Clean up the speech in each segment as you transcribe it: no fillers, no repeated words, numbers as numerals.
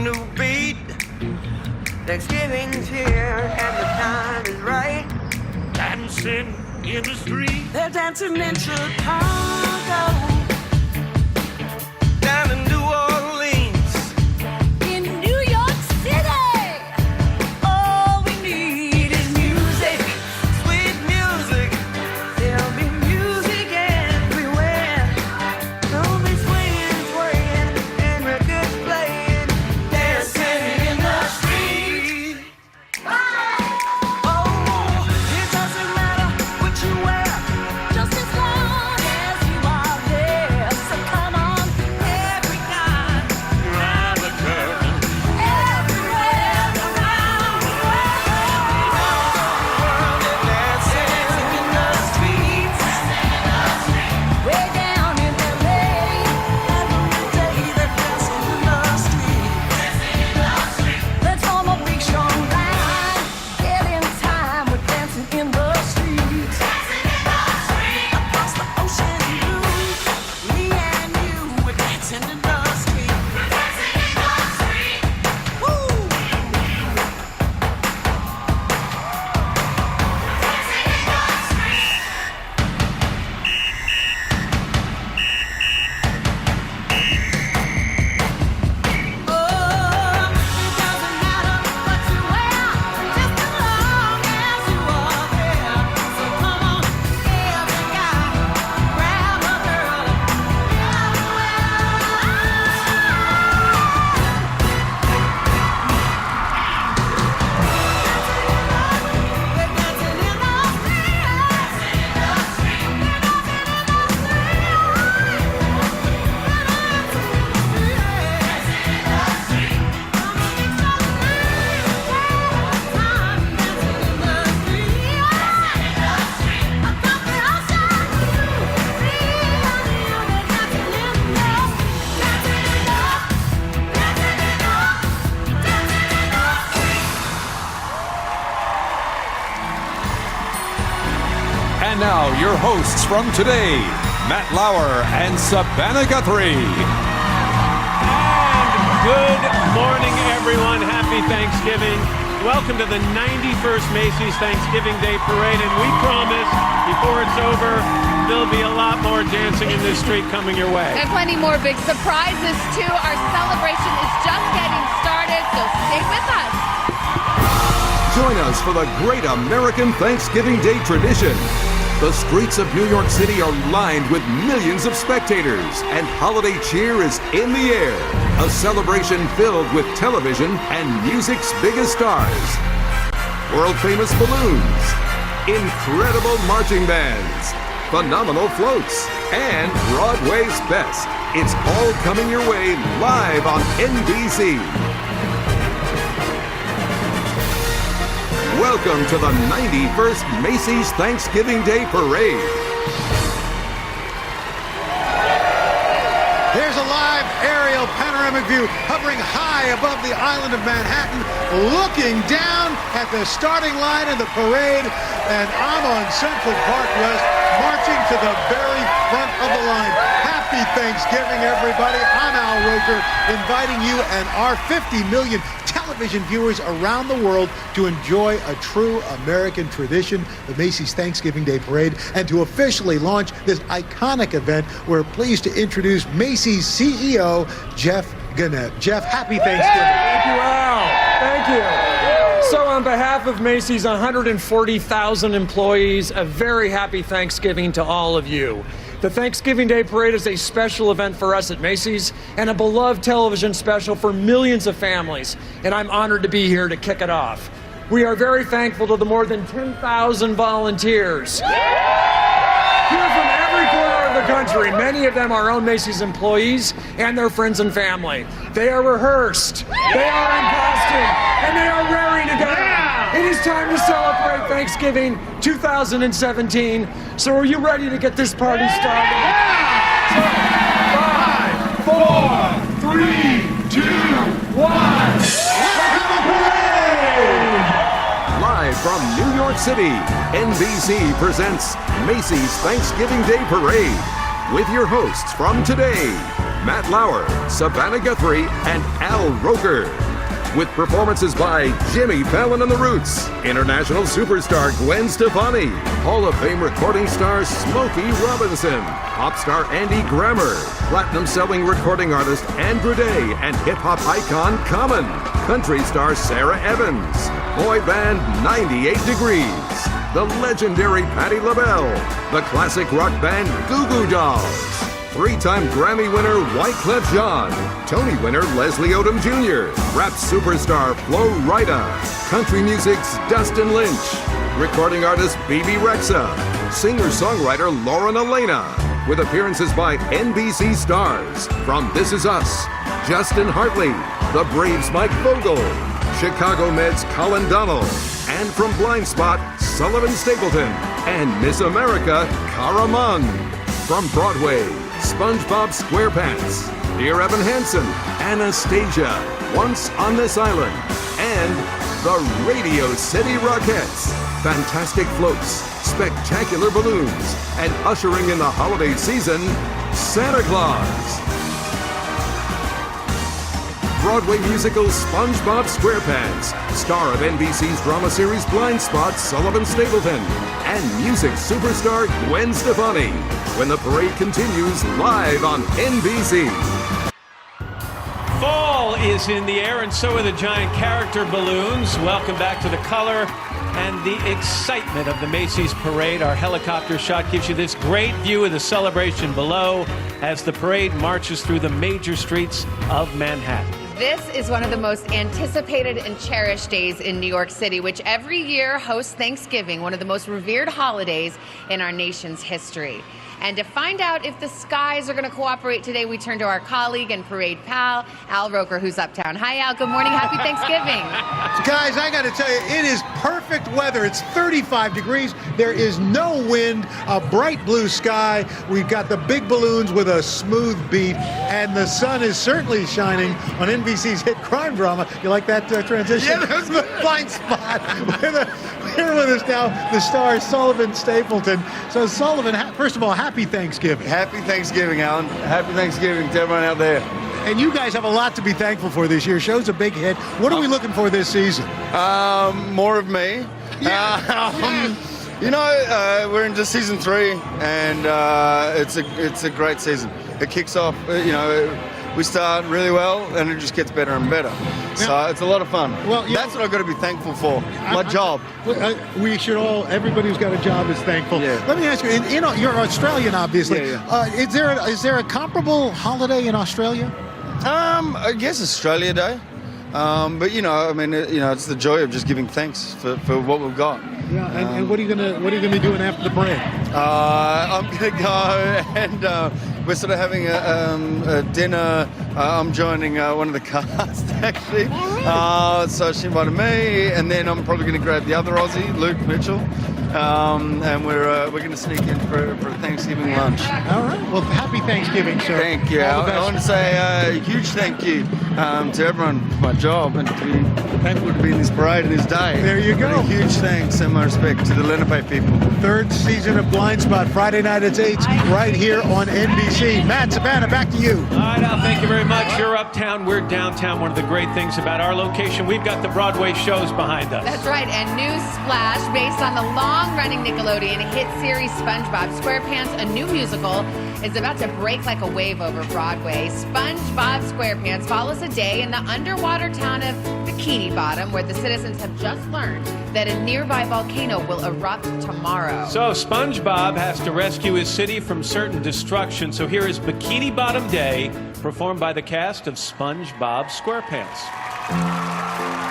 new beat. Thanksgiving's here and the time is right. Dancing in the street. They're dancing in Chicago, down in New Orleans, In New York City, all we need is music, sweet music. There'll be music everywhere. There'll be swinging, swaying, and records playing, dancing in the street. Oh, it doesn't matter what you wear, just as long as you are there. So come on, every kind, Grab a curtain. everywhere around the world. world is dancing in the streets. Way down in LA, Every day they're dancing in the streets. let's form a big strong line. Get in time, we're dancing in the streets. Across the ocean blue, me and you, we're dancing in the street. Woo! Oh, it doesn't matter what you wear, just as long as you are there. So come on, every guy, grab a girl. We're dancing in the And now, your hosts from today, Matt Lauer and Savannah Guthrie. And good morning, everyone. Happy Thanksgiving. Welcome to the 91st Macy's Thanksgiving Day Parade. And we promise, before it's over, there'll be a lot more dancing in this street coming your way. And plenty more big surprises, too. Our celebration is just getting started, so stay with us. Join us for the great American Thanksgiving Day tradition. The streets of New York City are lined with millions of spectators, and holiday cheer is in the air. A celebration filled with television and music's biggest stars. World-famous balloons, incredible marching bands, phenomenal floats, and Broadway's best. It's all coming your way live on NBC. Welcome to the 91st Macy's Thanksgiving Day Parade. Here's a live aerial panoramic view hovering high above the island of Manhattan, looking down at the starting line of the parade. And I'm on Central Park West, marching to the very front of the line. Happy Thanksgiving, everybody. I'm Al Roker, inviting you and our 50 million television viewers around the world to enjoy a true American tradition, the Macy's Thanksgiving Day Parade. And to officially launch this iconic event, we're pleased to introduce Macy's CEO, Jeff Gannett. Jeff, happy Thanksgiving. Thank you, Al. Thank you. So on behalf of Macy's 140,000 employees, a very happy Thanksgiving to all of you. The Thanksgiving Day Parade is a special event for us at Macy's and a beloved television special for millions of families, and I'm honored to be here to kick it off. We are very thankful to the more than 10,000 volunteers here from every corner of the country. Many of them our own Macy's employees and their friends and family. They are rehearsed, they are in costume, and they are raring to go. It is time to celebrate Thanksgiving 2017. So are you ready to get this party started? 5, 4, 3, 2, 1. Live from New York City, NBC presents Macy's Thanksgiving Day Parade with your hosts from today, Matt Lauer, Savannah Guthrie, and Al Roker. With performances by Jimmy Fallon and the Roots, international superstar Gwen Stefani, Hall of Fame recording star Smokey Robinson, pop star Andy Grammer, platinum-selling recording artist Andrew Day, and hip-hop icon Common, country star Sarah Evans, boy band 98 Degrees, the legendary Patti LaBelle, the classic rock band Goo Goo Dolls, three-time Grammy winner Wyclef Jean, Tony winner Leslie Odom Jr., rap superstar Flo Rida, country music's Dustin Lynch, recording artist BB Rexa, singer-songwriter Lauren Elena, with appearances by NBC stars from This Is Us, Justin Hartley, the Braves' Mike Vogel, Chicago Meds' Colin Donnell, and from Blind Spot, Sullivan Stapleton, and Miss America, Cara Munn. From Broadway, SpongeBob SquarePants, Dear Evan Hansen, Anastasia, Once on This Island, and the Radio City Rockettes. Fantastic floats, spectacular balloons, and ushering in the holiday season, Santa Claus. Broadway musical SpongeBob SquarePants, star of NBC's drama series Blind Spot, Sullivan Stapleton, and music superstar Gwen Stefani, when the parade continues live on NBC. Fall is in the air, and so are the giant character balloons. Welcome back to the color and the excitement of the Macy's parade. Our helicopter shot gives you this great view of the celebration below as the parade marches through the major streets of Manhattan. This is one of the most anticipated and cherished days in New York City, which every year hosts Thanksgiving, one of the most revered holidays in our nation's history. And to find out if the skies are going to cooperate today, we turn to our colleague and parade pal, Al Roker, who's uptown. Hi, Al. Good morning. Happy Thanksgiving. Guys, I got to tell you, it is perfect weather. It's 35 degrees. There is no wind, a bright blue sky. We've got the big balloons with a smooth beat, and the sun is certainly shining on NBC's hit crime drama. You like that transition? Yeah, that was the Blind Spot. Here with us now, the star Sullivan Stapleton. So, Sullivan, first of all, happy Thanksgiving. Happy Thanksgiving, Alan. Happy Thanksgiving to everyone out there. And you guys have a lot to be thankful for this year. Show's a big hit. What are we looking for this season? More of me. Yeah. We're into season 3, and it's a great season. It kicks off, we start really well, and it just gets better and better. So it's a lot of fun. Well, that's what I've got to be thankful for. My job. We should all, everybody who's got a job is thankful. Yeah. Let me ask you, you're Australian, obviously. Yeah. Is there a comparable holiday in Australia? I guess Australia Day. But it's the joy of just giving thanks for what we've got. Yeah, and what are you gonna be doing after the break? I'm gonna go and we're sort of having a dinner. I'm joining one of the casts actually. So she invited me, and then I'm probably gonna grab the other Aussie, Luke Mitchell, and we're gonna sneak in for a Thanksgiving lunch. All right. Well, happy Thanksgiving, sir. Thank you. I want to say a huge thank you to everyone for my job and to be thankful to be in this parade and this day. There you go. And a huge thanks and my respect to the Lenape people. Third season of Blind Spot, Friday night at 8, right here on NBC. Matt, Savannah, back to you. All right, Al, thank you very much. You're uptown, we're downtown. One of the great things about our location, we've got the Broadway shows behind us. That's right, and News Splash, based on the long-running Nickelodeon hit series SpongeBob SquarePants, a new musical, is about to break like a wave over Broadway. SpongeBob SquarePants follows a day in the underwater town of Bikini Bottom, where the citizens have just learned that a nearby volcano will erupt tomorrow. So SpongeBob has to rescue his city from certain destruction. So here is Bikini Bottom Day, performed by the cast of SpongeBob SquarePants.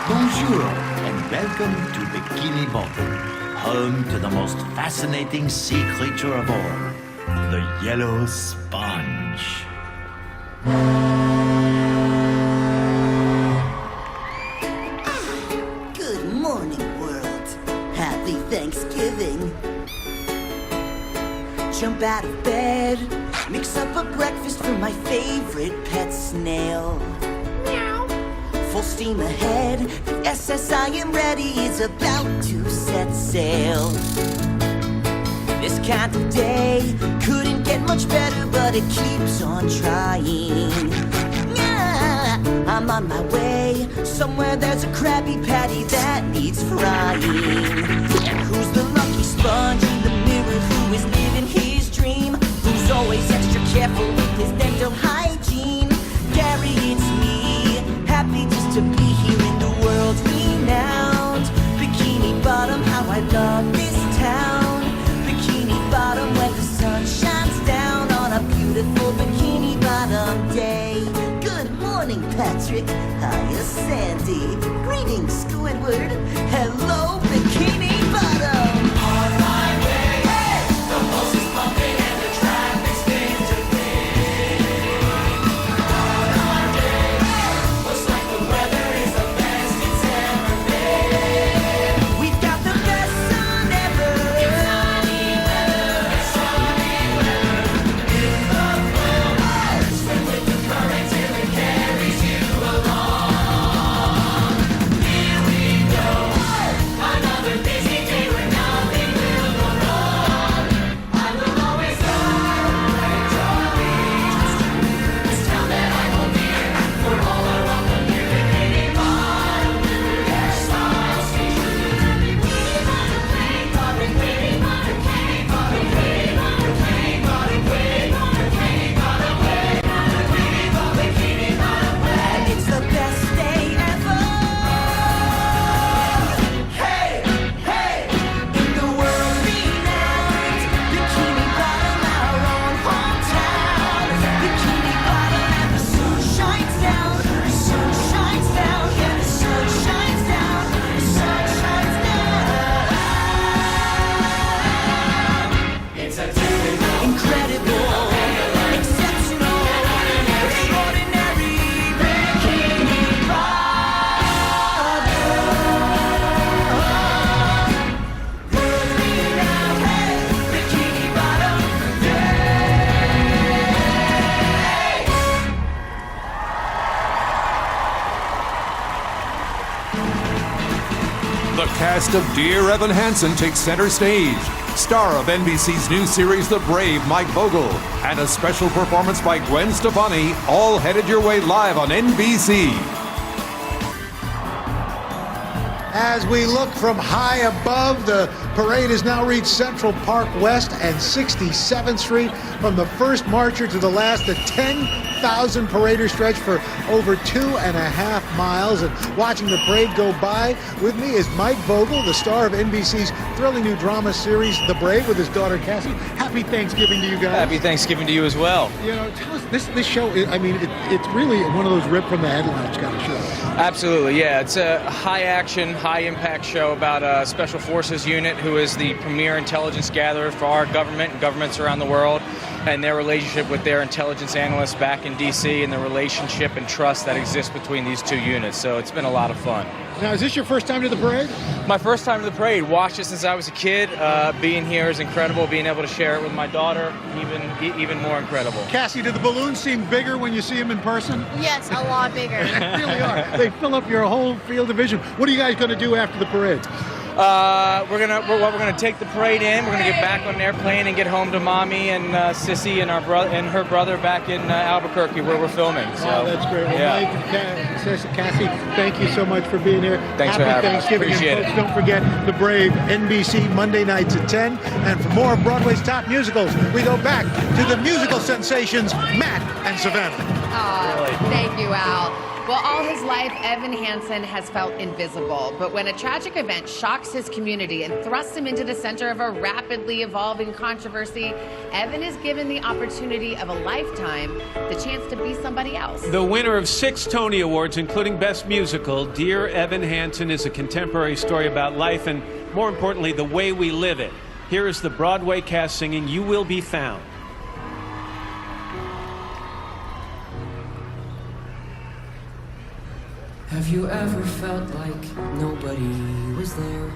Bonjour and welcome to Bikini Bottom, home to the most fascinating sea creature of all, the yellow sponge. Good morning, world. Happy Thanksgiving. Jump out of bed, mix up a breakfast for my favorite pet snail. Meow. Full steam ahead, the SS I Am Ready is about to set sail. This kind of day couldn't get much better, but but it keeps on trying. Yeah, I'm on my way. Somewhere there's a Krabby Patty that needs frying. And who's the lucky sponge in the mirror who is living his dream? Who's always extra careful with his dental hygiene? Gary, it's me, happy just to be here in the world renowned Bikini Bottom. How I love this town. Bikini Bottom, where the sun shines down on a beautiful Bikini Bottom day. Good morning, Patrick. Hiya, Sandy. Greetings, Squidward. Hello, Bikini Bottom. On my way, hey! The bus is pumping and the traffic's been to big. On our day, hey! Looks like the weather is the best it's ever been. We've got the best sun ever. It's sunny weather. It's sunny weather. In the flow, swim with the current till it carries you along. Here we go. Another busy day where nothing will go wrong. I will always celebrate your beach. This town that I hold dear. For all our welcome here, Bikini Bottom. Their smiles stay true. Bikini Bottom, Bikini Bottom, Bikini Bottom, Bikini Bottom, Bikini Bottom, Bikini Bottom, Bikini Bottom, Bikini Bottom, Bikini Bottom, and it's the best day ever. Hey, hey, in the world renowned Bikini Bottom, our own hometown. Bikini Bottom, and the sun shines down. The sun shines down. Yeah, the sun shines down. The sun shines down. It's a typical, incredible, exceptional, extraordinary Bikini Bottom. World renowned, hey, Bikini Bottom Day. The cast of Dear Evan Hansen takes center stage. Star of NBC's new series The Brave, Mike Vogel, and a special performance by Gwen Stefani, all headed your way live on NBC. As we look from high above, the parade has now reached Central Park West and 67th Street. From the first marcher to the last, the 10,000 paraders stretch for over 2.5 miles. And watching the parade go by, with me is Mike Vogel, the star of NBC's thrilling new drama series The Brave, with his daughter Cassie. Happy Thanksgiving to you guys. Happy Thanksgiving to you as well. You know, tell us, this show, it's really one of those ripped from the headlines kind of shows. Absolutely, yeah. It's a high-action, high-impact show about a Special Forces unit who is the premier intelligence gatherer for our government and governments around the world, and their relationship with their intelligence analysts back in D.C. and the relationship and trust that exists between these two units. So it's been a lot of fun. Now, is this your first time to the parade? My first time to the parade. Watched it since I was a kid. Being here is incredible. Being able to share it with my daughter, even more incredible. Cassie, do the balloons seem bigger when you see them in person? Yes, a lot bigger. They really are. They fill up your whole field of vision. What are you guys going to do after the parade? We're gonna take the parade in. We're gonna get back on an airplane and get home to Mommy and Sissy and her brother back in Albuquerque where we're filming. So that's great. Well, yeah. Mike and Cassie, thank you so much for being here. Thanks for having us. Happy Thanksgiving. Appreciate And it. folks, don't forget The Brave, NBC, Monday nights at 10. And for more of Broadway's top musicals, we go back to the musical sensations, Matt and Savannah. Thank you, Al. Well, all his life, Evan Hansen has felt invisible. But when a tragic event shocks his community and thrusts him into the center of a rapidly evolving controversy, Evan is given the opportunity of a lifetime, the chance to be somebody else. The winner of 6 Tony Awards, including Best Musical, Dear Evan Hansen is a contemporary story about life and, more importantly, the way we live it. Here is the Broadway cast singing You Will Be Found. Have you ever felt like nobody was there?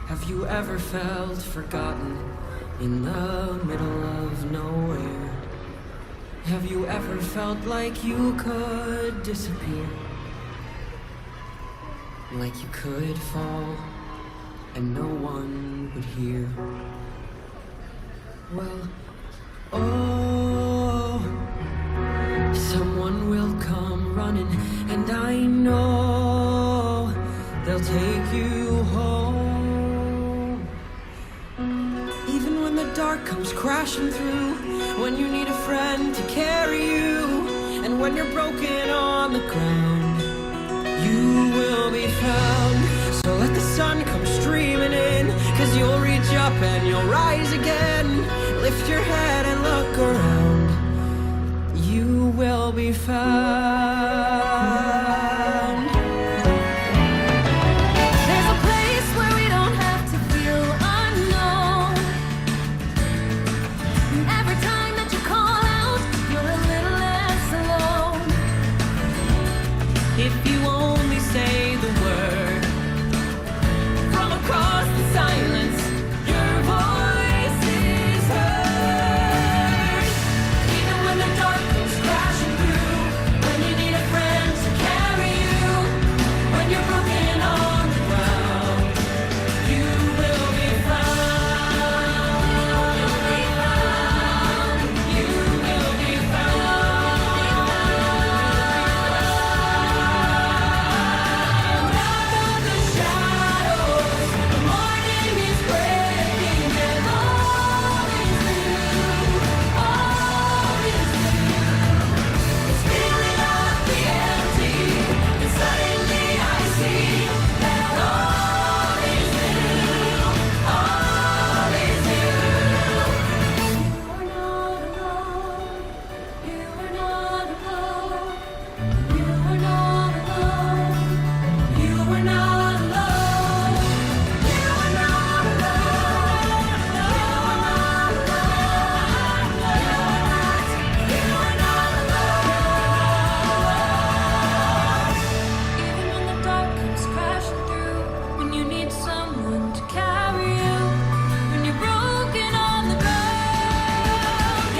Have you ever felt forgotten in the middle of nowhere? Have you ever felt like you could disappear? Like you could fall and no one would hear? Well, oh, someone will come running, and I know they'll take you home. Even when the dark comes crashing through, when you need a friend to carry you, and when you're broken on the ground, you will be found. So let the sun come streaming in, 'cause you'll reach up and you'll rise again. Lift your head and look around. You will be found. There's a place where we don't have to feel unknown. And every time that you call out, you're a little less alone. If you only say the word, from across the silence, your voice is heard. Even when the dark comes crashing through, when you need a friend to carry you, when you're broken on the ground, you will be found. You will be found. Out of the shadows, the morning is breaking, and all is new. All is new. It's filling up the empty, and suddenly I see that all is new. All is new. You are not alone. You are not alone. You are not alone. You are not alone. You are not alone. You are not alone. Even when the dark comes crashing through, when you need someone to carry you, when you're broken on the ground,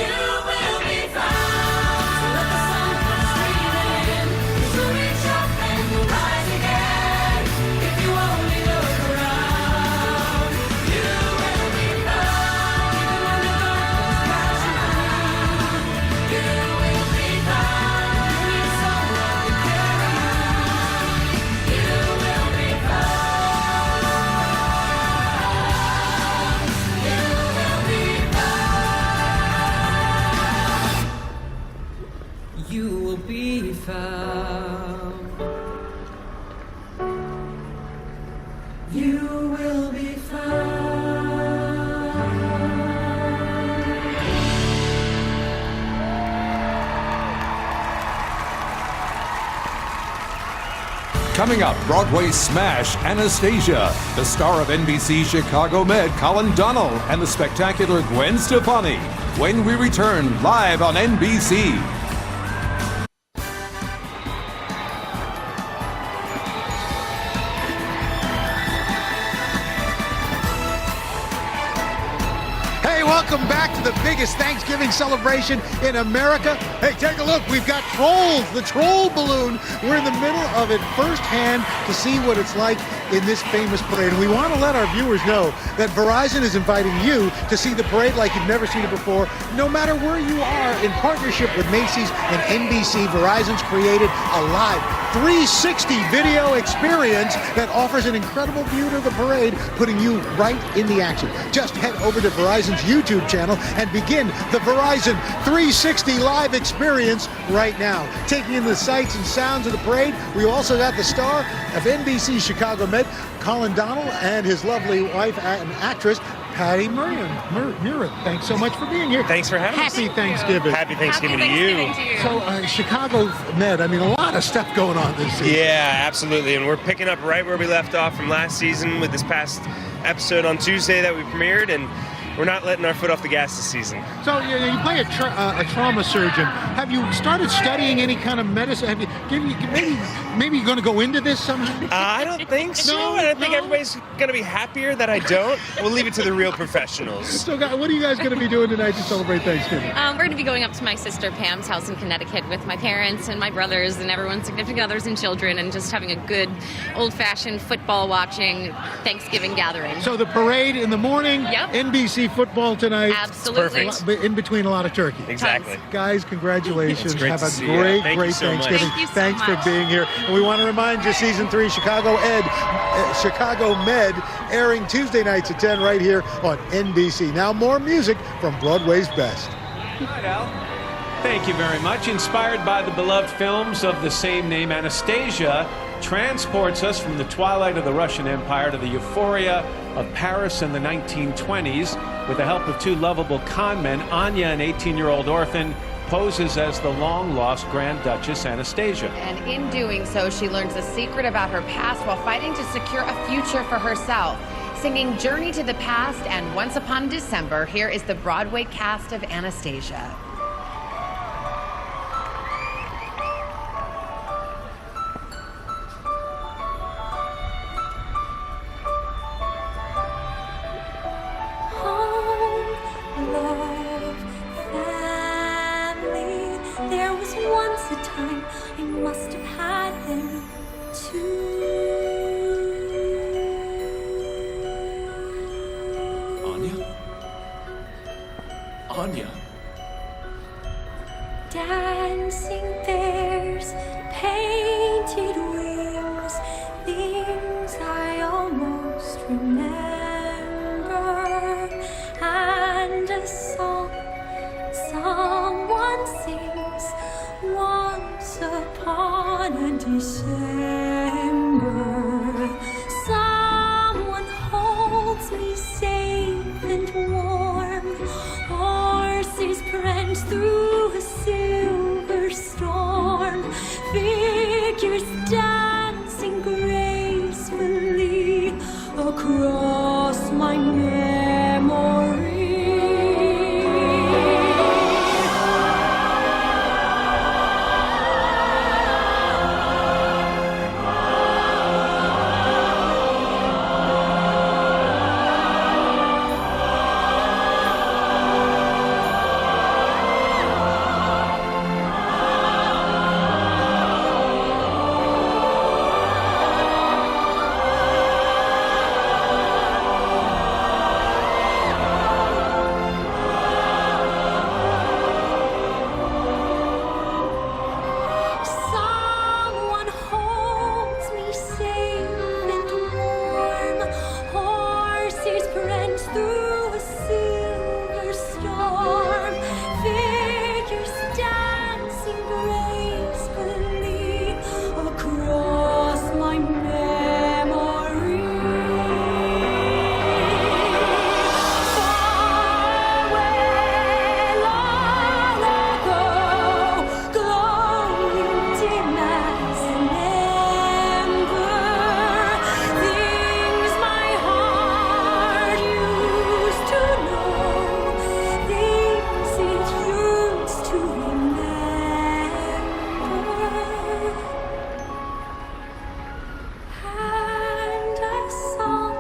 you will be found. So let the sun come streaming in, 'cause you'll reach up and you'll rise again. If you only look around, you will be found. Even when the dark comes crashing through, you will be found. You need someone to carry you. You will be found. You will be found. You will be found. You will be found. Coming up, Broadway smash Anastasia, the star of NBC Chicago Med, Colin Donnell, and the spectacular Gwen Stefani, when we return live on NBC. Hey, welcome back to the biggest Thanksgiving celebration in America. Hey, take a look. We've got Trolls, the troll balloon. We're in the middle of it firsthand to see what it's like in this famous parade. And we want to let our viewers know that Verizon is inviting you to see the parade like you've never seen it before, no matter where you are. In partnership with Macy's and NBC, Verizon's created a live 360 video experience that offers an incredible view to the parade, putting you right in the action. Just head over to Verizon's YouTube channel and begin the Verizon 360 live experience right now. Taking in the sights and sounds of the parade, we also got the star of NBC Chicago Med, Colin Donnell, and his lovely wife and actress, Patty Murran. Thanks so much for being here. Thanks for having us. Happy Thanksgiving. Happy Thanksgiving to you. So, Chicago Med, I mean, a lot of stuff going on this season. Yeah, absolutely. And we're picking up right where we left off from last season with this past episode on Tuesday that we premiered, and we're not letting our foot off the gas this season. So you play a trauma surgeon. Have you started studying any kind of medicine? Have you maybe you're going to go into this somehow? I don't think so. No, I think everybody's going to be happier that I don't. We'll leave it to the real professionals. So, guys, what are you guys going to be doing tonight to celebrate Thanksgiving? We're going to be going up to my sister Pam's house in Connecticut with my parents and my brothers and everyone's significant others and children, and just having a good old-fashioned football-watching Thanksgiving gathering. So the parade in the morning, Yep. NBC football tonight. Absolutely. In between a lot of turkey. Exactly. Guys, congratulations. It's great Have to a see you. great, Thank you great so much. Thanksgiving. Thank you so Thanks much. for being here. And we want to remind you, Season 3, Chicago Med, airing Tuesday nights at 10 right here on NBC. Now more music from Broadway's best. All right, Al. Thank you very much. Inspired by the beloved films of the same name, Anastasia transports us from the twilight of the Russian Empire to the euphoria of Paris in the 1920s. With the help of two lovable con men, Anya, an 18-year-old orphan, poses as the long-lost Grand Duchess Anastasia. And in doing so, she learns a secret about her past while fighting to secure a future for herself. Singing Journey to the Past and Once Upon December, here is the Broadway cast of Anastasia. There was once a time I must have had them too. Anya? Dancing bears, painted wings, things I almost remember, and a song someone sings once upon a December. Someone holds me safe and warm. Horses prance through a silver storm. Figures dancing gracefully across my memory. Someone holds me safe and warm. Horses prance through a silver storm. Figures dancing gracefully across my memory. Far away, long ago, glowing dim as an ember, things my heart used to know, things it used to remember. And a song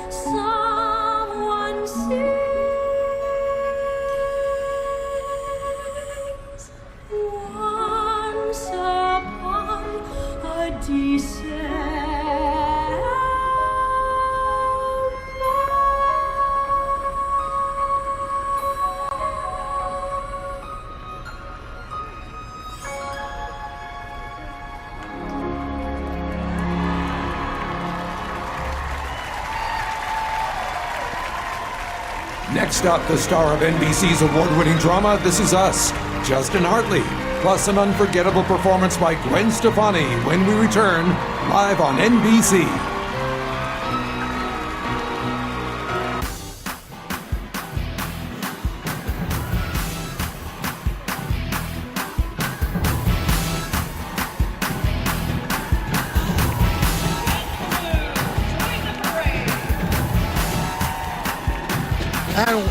someone sings once upon a Next up, the star of NBC's award-winning drama, This Is Us, Justin Hartley, plus an unforgettable performance by Gwen Stefani when we return live on NBC. And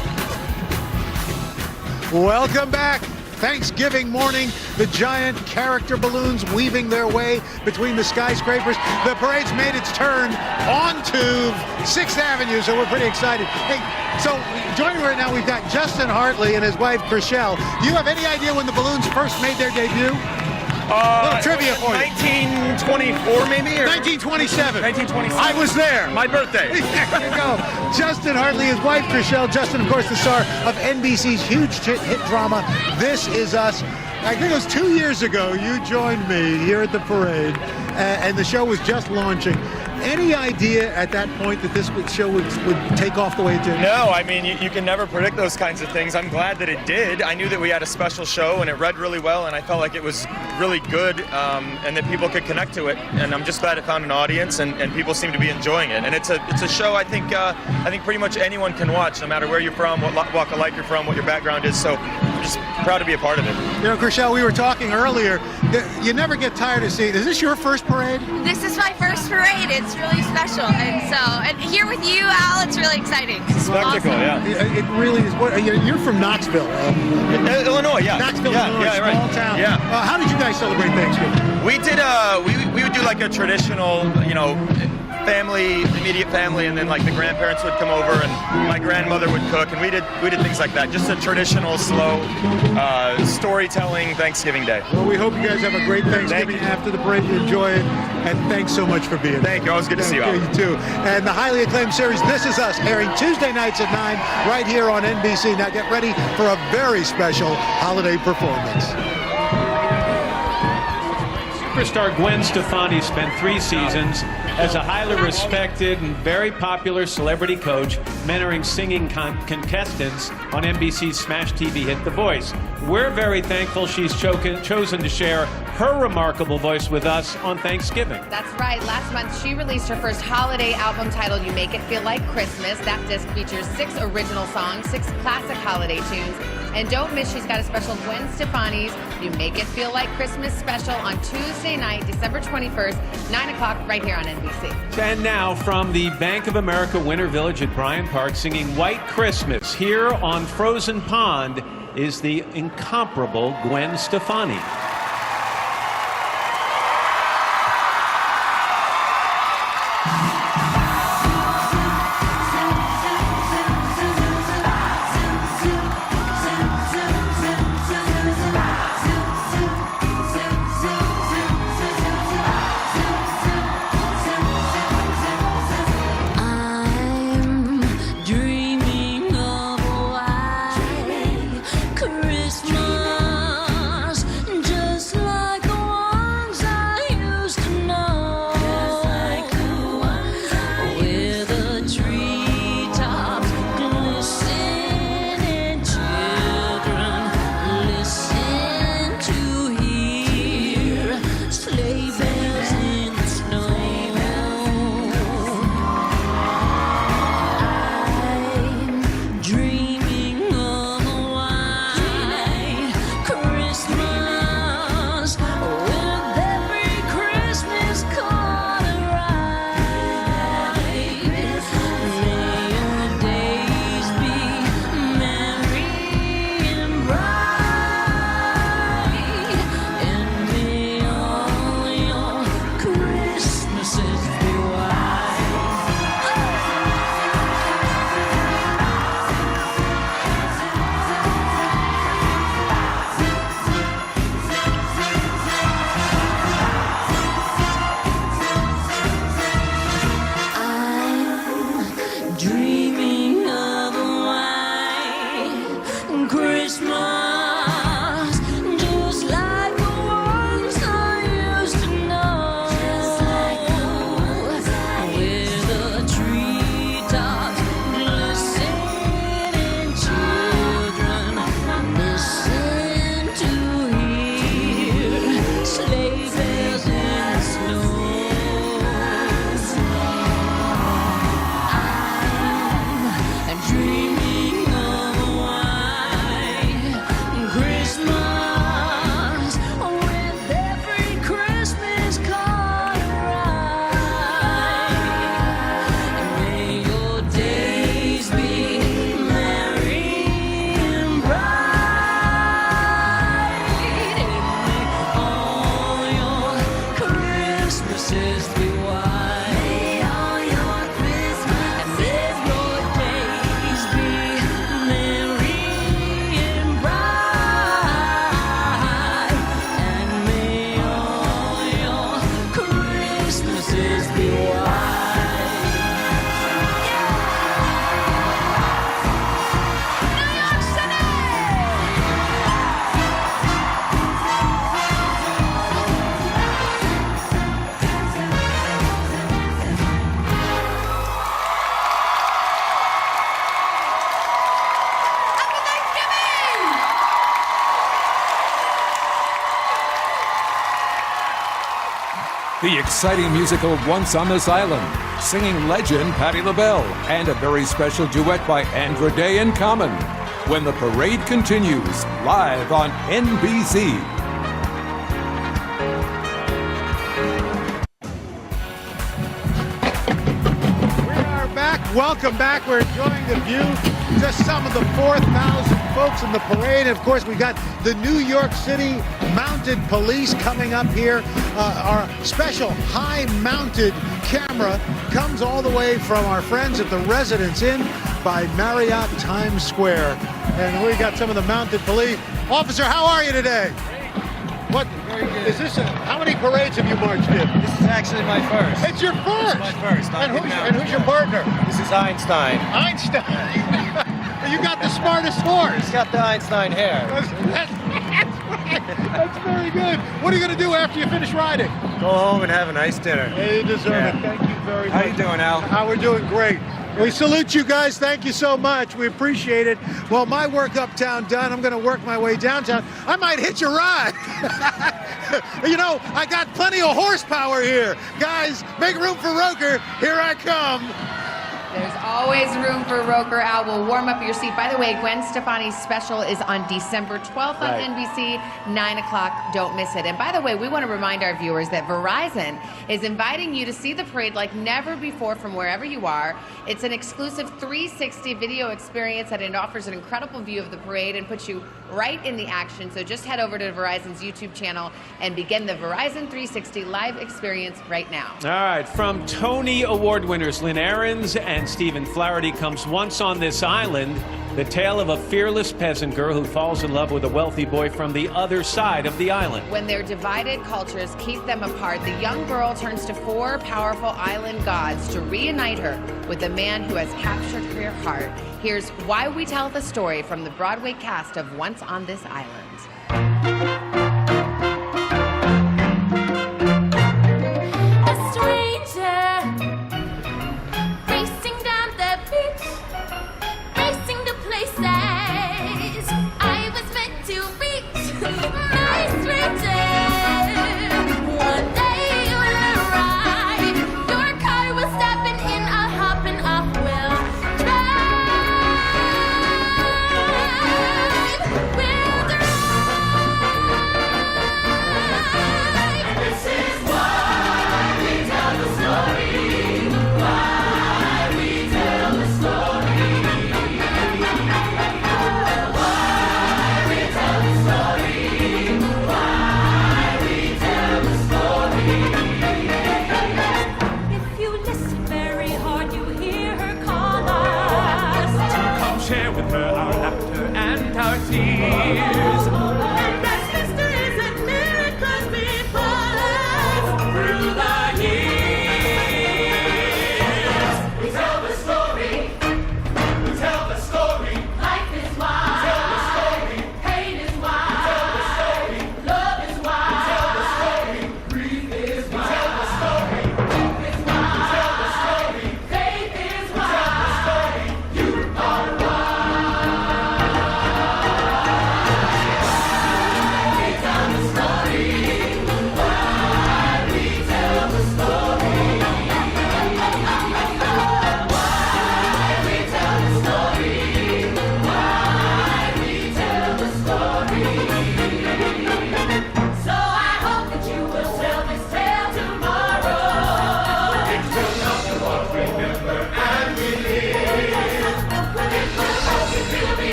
welcome back. Thanksgiving morning the giant character balloons weaving their way between the skyscrapers. The parade's made its turn onto 6th Avenue, so we're pretty excited. Hey, so joining me right now, we've got Justin Hartley and his wife, Chriselle. Do you have any idea when the balloons first made their debut? Little trivia for you. 1924 maybe? Or 1927. 1927. I was there. My birthday. There you go. Justin Hartley, his wife, Chriselle. Justin, of course, the star of NBC's huge hit drama, This Is Us. I think it was 2 years ago you joined me here at the parade, and the show was just launching. Any idea at that point that this show would take off the way it did? No, I mean, you can never predict those kinds of things. I'm glad that it did. I knew that we had a special show, and it read really well, and I felt like it was really good, and that people could connect to it. And I'm just glad it found an audience, and people seem to be enjoying it. And it's a show I think pretty much anyone can watch, no matter where you're from, what walk of life you're from, what your background is. So I'm just proud to be a part of it. You know, Chriselle, we were talking earlier. You never get tired of seeing. Is this your first parade? This is my first parade. It's really special, and here with you, Al, it's really exciting. Spectacle, awesome. yeah. It really is. You're from Knoxville, Illinois, yeah. Knoxville, yeah, Illinois, yeah, small right. town. Yeah. How did you guys celebrate Thanksgiving? We did. We would do like a traditional, family, immediate family, and then like the grandparents would come over, and my grandmother would cook, and we did things like that. Just a traditional, slow, storytelling Thanksgiving Day. Well, we hope you guys have a great Thanksgiving after the parade. You enjoy it, and thanks so much for being here. Thank you. Always good to see you. You too. And the highly acclaimed series This Is Us, airing Tuesday nights at 9 right here on NBC. Now get ready for a very special holiday performance. Superstar Gwen Stefani spent 3 seasons as a highly respected and very popular celebrity coach, mentoring singing contestants on NBC's smash TV hit The Voice. We're very thankful she's chosen to share her remarkable voice with us on Thanksgiving. That's right. Last month, she released her first holiday album titled You Make It Feel Like Christmas. That disc features 6 original songs, 6 classic holiday tunes. And don't miss, she's got a special Gwen Stefani's You Make It Feel Like Christmas special on Tuesday night, December 21st, 9 o'clock, right here on NBC. And now from the Bank of America Winter Village at Bryant Park, singing White Christmas here on Frozen Pond is the incomparable Gwen Stefani. the exciting musical Once on This Island, singing legend Patti LaBelle, and a very special duet by Andra Day and Common. When the parade continues, live on NBC. Welcome back. We're enjoying the view. Just some of the 4,000 folks in the parade. Of course, we got the New York City Mounted Police coming up here. Our special high-mounted camera comes all the way from our friends at the Residence Inn by Marriott Times Square. And we got some of the Mounted Police. Officer, how are you today? What is this? How many parades have you marched in? This is actually my first. It's your first. It's my first. And who's your partner? This is Einstein. Einstein. You got the smartest horse. He's got the Einstein hair. That's very good. What are you going to do after you finish riding? Go home and have a nice dinner. Hey, you deserve it. Thank you very much. How you doing, Al? How we're doing great. We salute you guys. Thank you so much. We appreciate it. Well, my work uptown done. I'm going to work my way downtown. I might hitch a ride. You know, I got plenty of horsepower here. Guys, make room for Roker. Here I come. There's always room for Roker. Al will warm up your seat. By the way, Gwen Stefani's special is on December 12th on NBC, 9 o'clock. Don't miss it. And by the way, we want to remind our viewers that Verizon is inviting you to see the parade like never before from wherever you are. It's an exclusive 360 video experience and it offers an incredible view of the parade and puts you right in the action. So just head over to Verizon's YouTube channel and begin the Verizon 360 live experience right now. All right, from Tony Award winners Lynn Ahrens and Stephen Flaherty comes Once on This Island, the tale of a fearless peasant girl who falls in love with a wealthy boy from the other side of the island. When their divided cultures keep them apart, the young girl turns to four powerful island gods to reunite her with the man who has captured her heart. Here's why we tell the story from the Broadway cast of Once on This Island.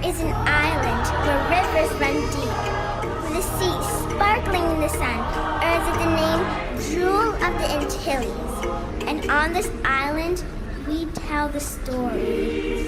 is an island where rivers run deep. The sea, sparkling in the sun, earns it the name Jewel of the Antilles. And on this island, we tell the story.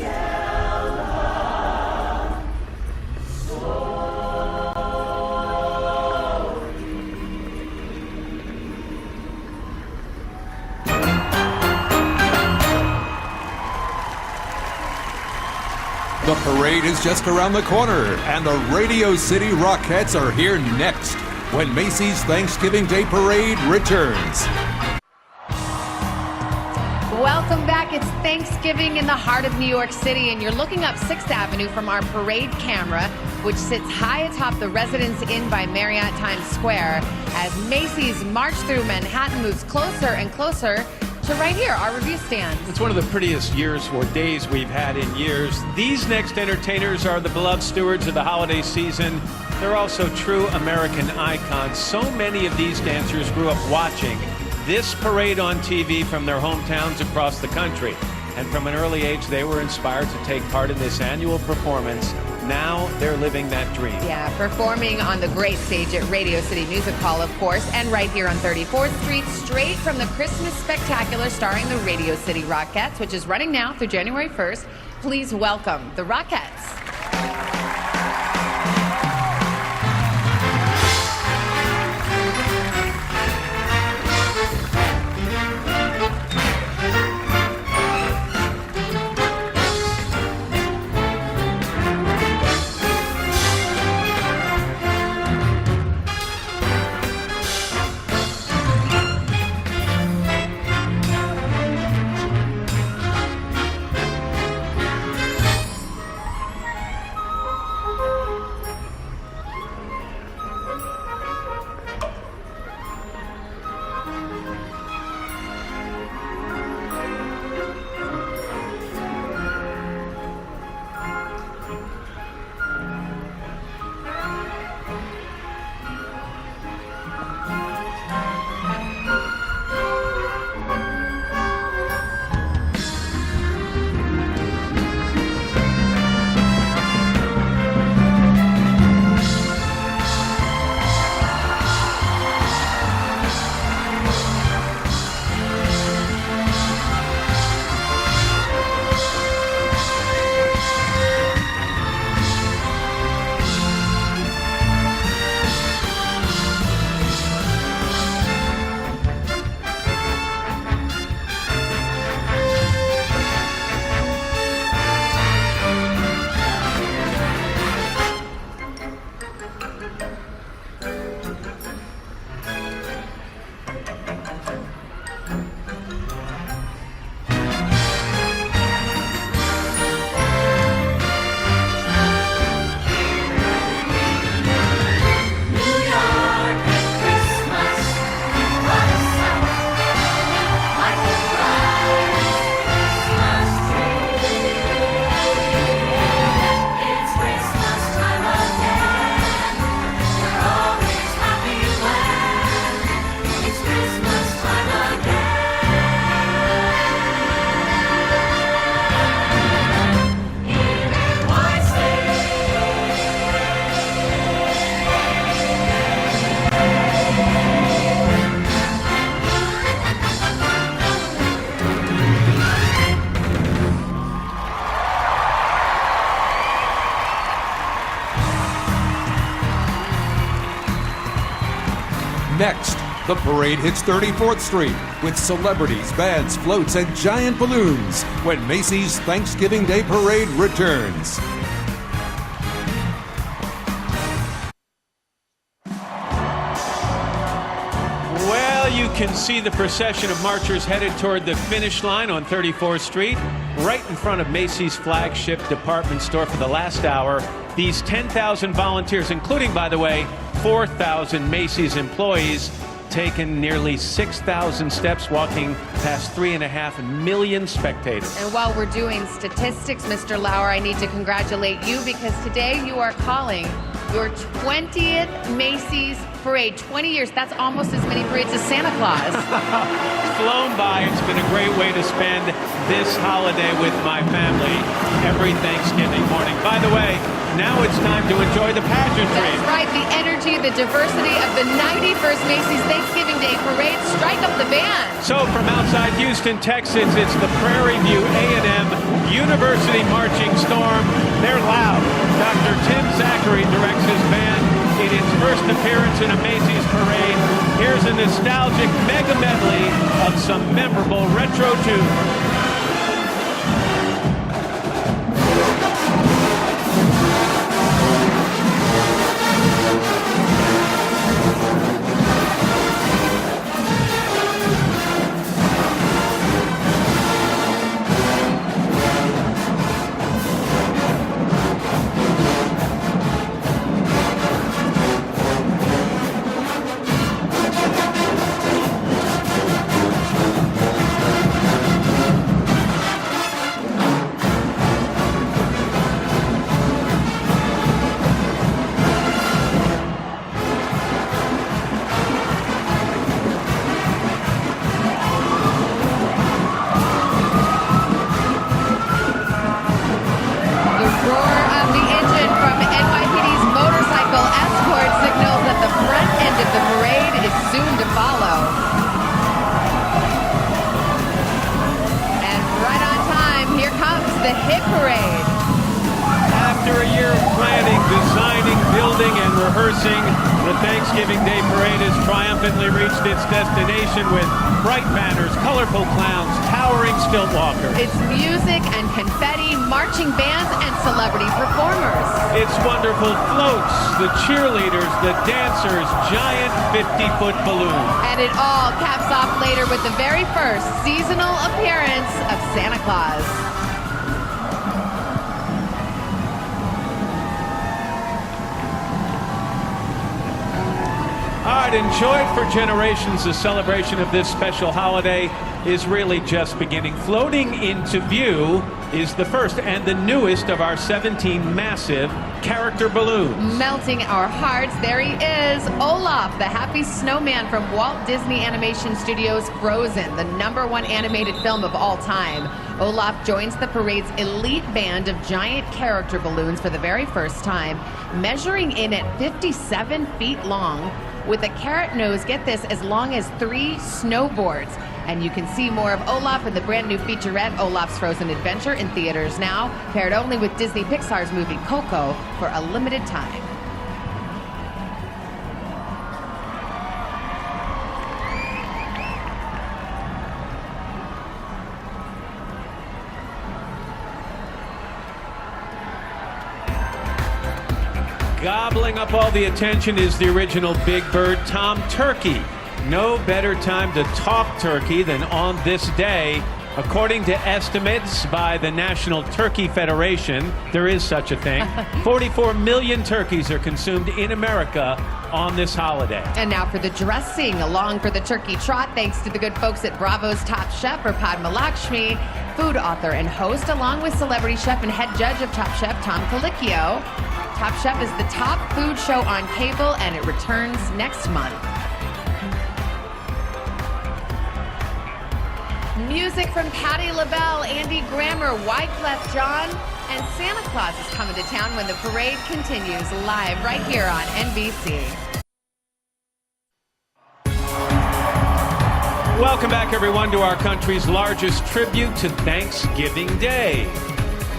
The parade is just around the corner, and the Radio City Rockettes are here next when Macy's Thanksgiving Day Parade returns. Welcome back. It's Thanksgiving in the heart of New York City, and you're looking up 6th Avenue from our parade camera, which sits high atop the Residence Inn by Marriott Times Square, as Macy's march through Manhattan moves closer and closer to right here, our review stand. It's one of the prettiest years or days we've had in years. These next entertainers are the beloved stewards of the holiday season. They're also true American icons. So many of these dancers grew up watching this parade on TV from their hometowns across the country. And from an early age, they were inspired to take part in this annual performance. Now they're living that dream. Yeah, performing on the great stage at Radio City Music Hall, of course, and right here on 34th Street, straight from the Christmas Spectacular starring the Radio City Rockettes, which is running now through January 1st. Please welcome the Rockettes. Next, the parade hits 34th Street with celebrities, bands, floats, and giant balloons when Macy's Thanksgiving Day Parade returns. Well, you can see the procession of marchers headed toward the finish line on 34th Street, right in front of Macy's flagship department store for the last hour. These 10,000 volunteers, including, by the way, 4,000 Macy's employees, taken nearly 6,000 steps, walking past 3.5 million spectators. And while we're doing statistics, Mr. Lauer, I need to congratulate you because today you are calling your 20th Macy's parade. 20 years, that's almost as many parades as Santa Claus. It's flown by. It's been a great way to spend this holiday with my family every Thanksgiving morning. By the way, now it's time to enjoy the pageantry. That's right, the energy, the diversity of the 91st Macy's Thanksgiving Day Parade. Strike up the band. So from outside Houston, Texas, it's the Prairie View A&M University Marching Storm. They're loud. Dr. Tim Zachary directs his band in its first appearance in a Macy's parade. Here's a nostalgic mega medley of some memorable retro tunes. Parade. After a year of planning, designing, building, and rehearsing, the Thanksgiving Day Parade has triumphantly reached its destination with bright banners, colorful clowns, towering stilt walkers. It's music and confetti, marching bands, and celebrity performers. It's wonderful floats, the cheerleaders, the dancers, giant 50-foot balloons. And it all caps off later with the very first seasonal appearance of Santa Claus. All right, enjoyed for generations. The celebration of this special holiday is really just beginning. Floating into view is the first and the newest of our 17 massive character balloons. Melting our hearts, there he is, Olaf, the happy snowman from Walt Disney Animation Studios' Frozen, the #1 animated film of all time. Olaf joins the parade's elite band of giant character balloons for the very first time, measuring in at 57 feet long, with a carrot nose, get this, as long as 3 snowboards. And you can see more of Olaf in the brand new featurette, Olaf's Frozen Adventure, in theaters now, paired only with Disney Pixar's movie Coco for a limited time. Gobbling up all the attention is the original Big Bird, Tom Turkey. No better time to talk turkey than on this day. According to estimates by the National Turkey Federation, there is such a thing, 44 million turkeys are consumed in America on this holiday. And now for the dressing, along for the turkey trot, thanks to the good folks at Bravo's Top Chef, Padma Lakshmi, food author and host, along with celebrity chef and head judge of Top Chef, Tom Colicchio. Top Chef is the top food show on cable, and it returns next month. Music from Patti LaBelle, Andy Grammer, Wyclef Jean, and Santa Claus is coming to town when the parade continues live right here on NBC. Welcome back, everyone, to our country's largest tribute to Thanksgiving Day.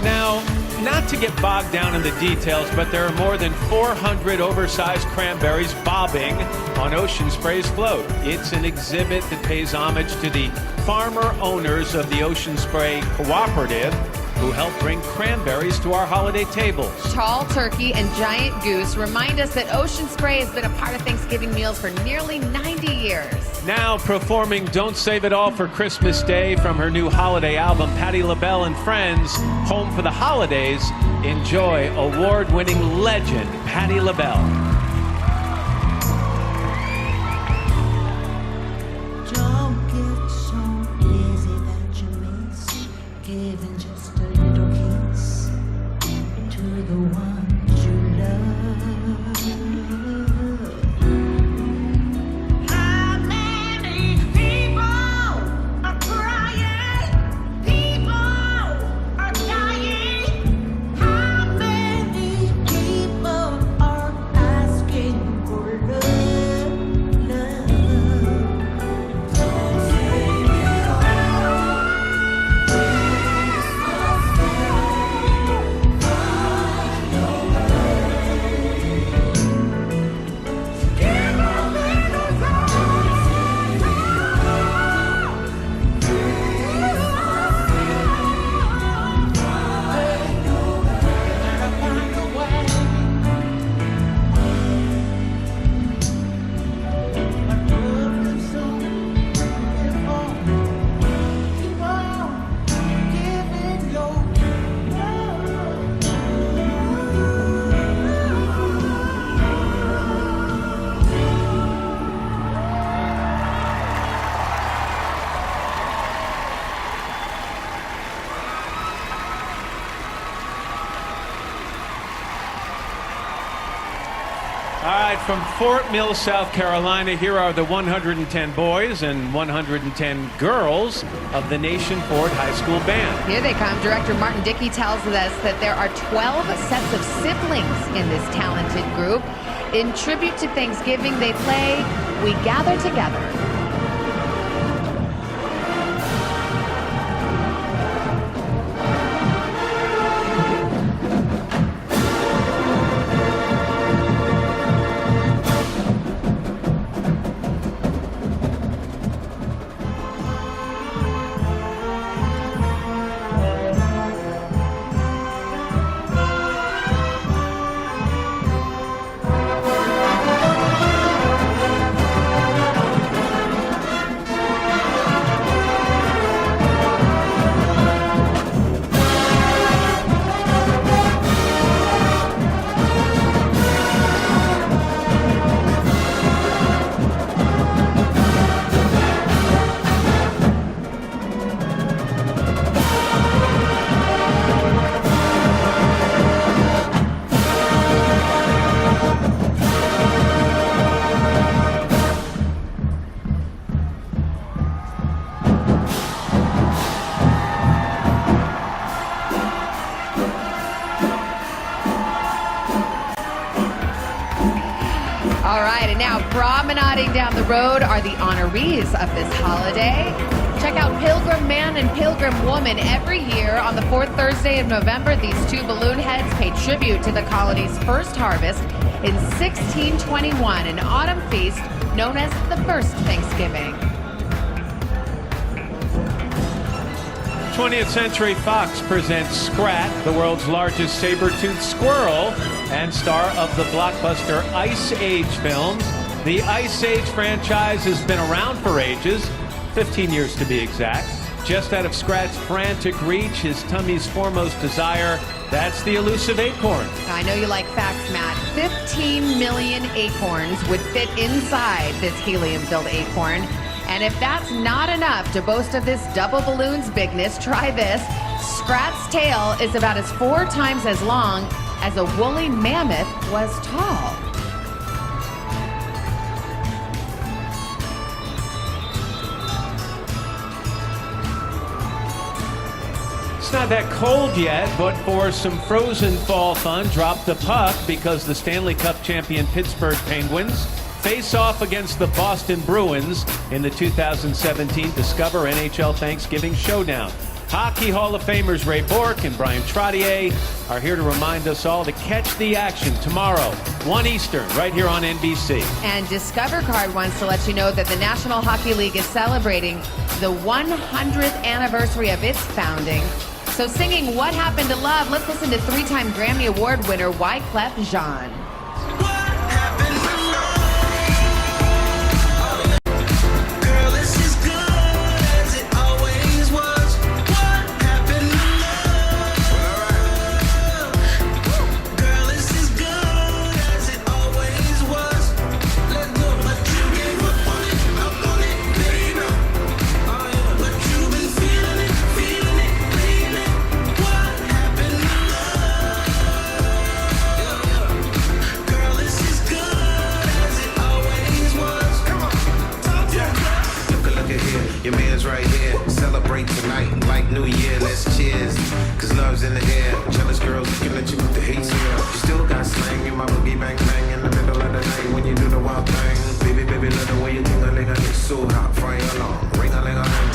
Now, not to get bogged down in the details, but there are more than 400 oversized cranberries bobbing on Ocean Spray's float. It's an exhibit that pays homage to the farmer owners of the Ocean Spray Cooperative who help bring cranberries to our holiday tables. Tall turkey and giant goose remind us that Ocean Spray has been a part of Thanksgiving meals for nearly 90 years. Now performing Don't Save It All for Christmas Day from her new holiday album, Patti LaBelle and Friends, Home for the Holidays. Enjoy award-winning legend Patti LaBelle. Don't get so busy that you miss giving just a little kiss to the ones you love. How many people are crying? People are dying. How many people are asking for love? Don't save it all. All right, from Fort Mill, South Carolina, here are the 110 boys and 110 girls of the Nation Ford High School Band. Here they come. Director Martin Dickey tells us that there are 12 sets of siblings in this talented group. In tribute to Thanksgiving, they play We Gather Together. right, and now promenading down the road are the honorees of this holiday. Check out Pilgrim Man and Pilgrim Woman. Every year on the fourth Thursday of November, these two balloon heads pay tribute to the colony's first harvest in 1621, an autumn feast known as the First Thanksgiving. 20th Century Fox presents Scrat, the world's largest saber-toothed squirrel and star of the blockbuster Ice Age films. The Ice Age franchise has been around for ages, 15 years to be exact. Just out of Scrat's frantic reach, his tummy's foremost desire, that's the elusive acorn. I know you like facts, Matt. 15 million acorns would fit inside this helium-filled acorn. And if that's not enough to boast of this double balloon's bigness, try this. Scrat's tail is about 4 times as long as a woolly mammoth was tall. It's not that cold yet, but for some frozen fall fun, drop the puck because the Stanley Cup champion Pittsburgh Penguins face off against the Boston Bruins in the 2017 Discover NHL Thanksgiving Showdown. Hockey Hall of Famers Ray Bourque and Brian Trottier are here to remind us all to catch the action tomorrow, 1 Eastern, right here on NBC. And Discover Card wants to let you know that the National Hockey League is celebrating the 100th anniversary of its founding. So singing What Happened to Love, let's listen to 3-time Grammy Award winner Wyclef Jean. Your man's right here. Celebrate tonight like New Year. Let's cheers. Cause love's in the air. Jealous girls looking at you with the hate here. You still got slang in my boogie bang bang in the middle of the night when you do the wild thing. Baby, baby, love the way you ting a ling a ling so hot. Fire alarm. Ring a ling a ling.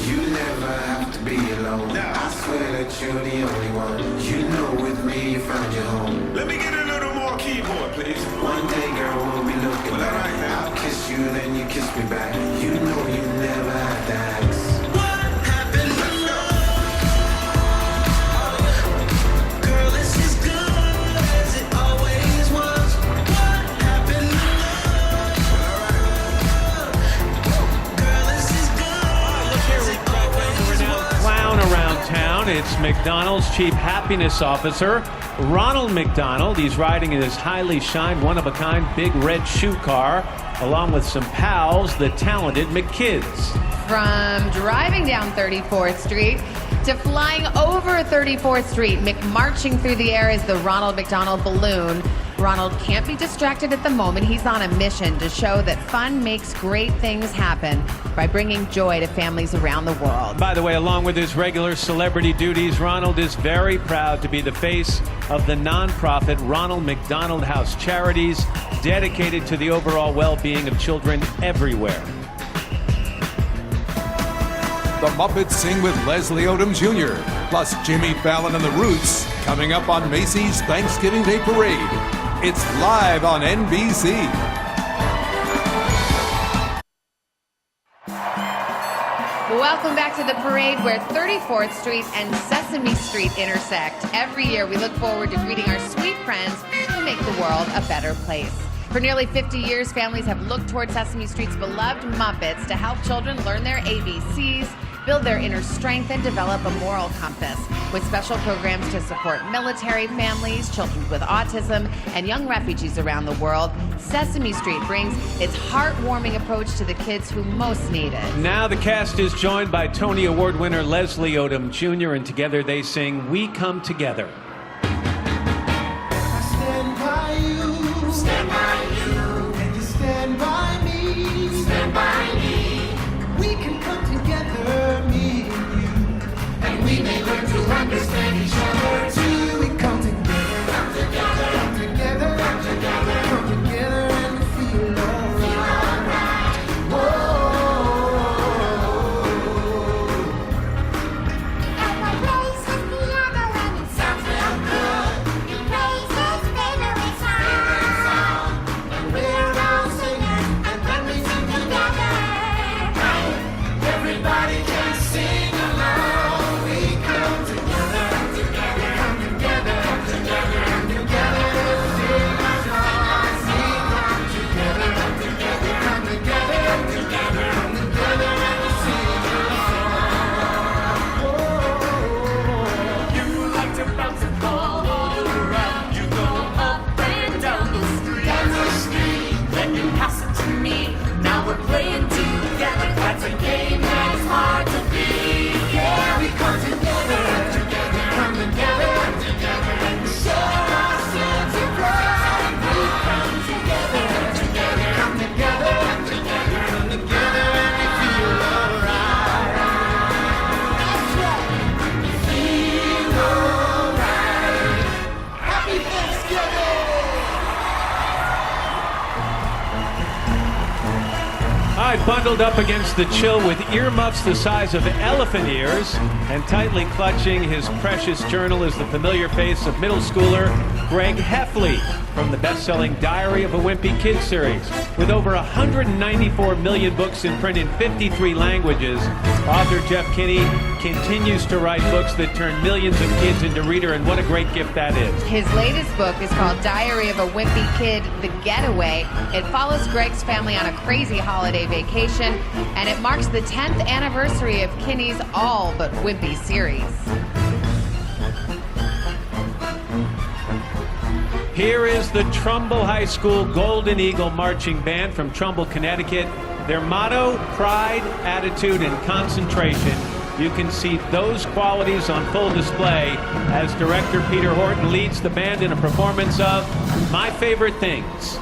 You never have to be alone. I swear that you're the only one. You know with me you found your home. Let me get a little more keyboard, please. One day, girl, we'll be looking back. I'll kiss you, then you kiss me back. You know you never had to ask. What happened to love? Girl, this is good as it always was. What happened to love? Girl, this is good as it always was. Clown around town. It's McDonald's Chief Happiness Officer, Ronald McDonald. He's riding in his highly shined, one-of-a-kind big red shoe car, along with some pals, the talented McKids. From driving down 34th Street to flying over 34th Street, McMarching through the air is the Ronald McDonald balloon. Ronald can't be distracted at the moment. He's on a mission to show that fun makes great things happen by bringing joy to families around the world. By the way, along with his regular celebrity duties, Ronald is very proud to be the face of the nonprofit Ronald McDonald House Charities, dedicated to the overall well-being of children everywhere. The Muppets Sing with Leslie Odom Jr., plus Jimmy Fallon and the Roots, coming up on Macy's Thanksgiving Day Parade. It's live on NBC. Welcome back to the parade where 34th Street and Sesame Street intersect. Every year we look forward to greeting our sweet friends who make the world a better place. For nearly 50 years, families have looked toward Sesame Street's beloved Muppets to help children learn their ABCs, build their inner strength, and develop a moral compass. With special programs to support military families, children with autism, and young refugees around the world, Sesame Street brings its heartwarming approach to the kids who most need it. Now the cast is joined by Tony Award winner Leslie Odom Jr., and together they sing We Come Together. Stand by you, and you stand by me, we can come together, me and you, and we may learn to understand each other too. We come together, and feel right, bundled up against the chill with earmuffs the size of elephant ears and tightly clutching his precious journal is the familiar face of middle schooler Greg Heffley from the best-selling Diary of a Wimpy Kid series. With over 194 million books in print in 53 languages, author Jeff Kinney continues to write books that turn millions of kids into reader, and what a great gift that is. His latest book is called Diary of a Wimpy Kid, The Getaway. It follows Greg's family on a crazy holiday vacation, and it marks the 10th anniversary of Kinney's All But Wimpy series. Here is the Trumbull High School Golden Eagle Marching Band from Trumbull, Connecticut. Their motto, pride, attitude, and concentration. You can see those qualities on full display as director Peter Horton leads the band in a performance of My Favorite Things.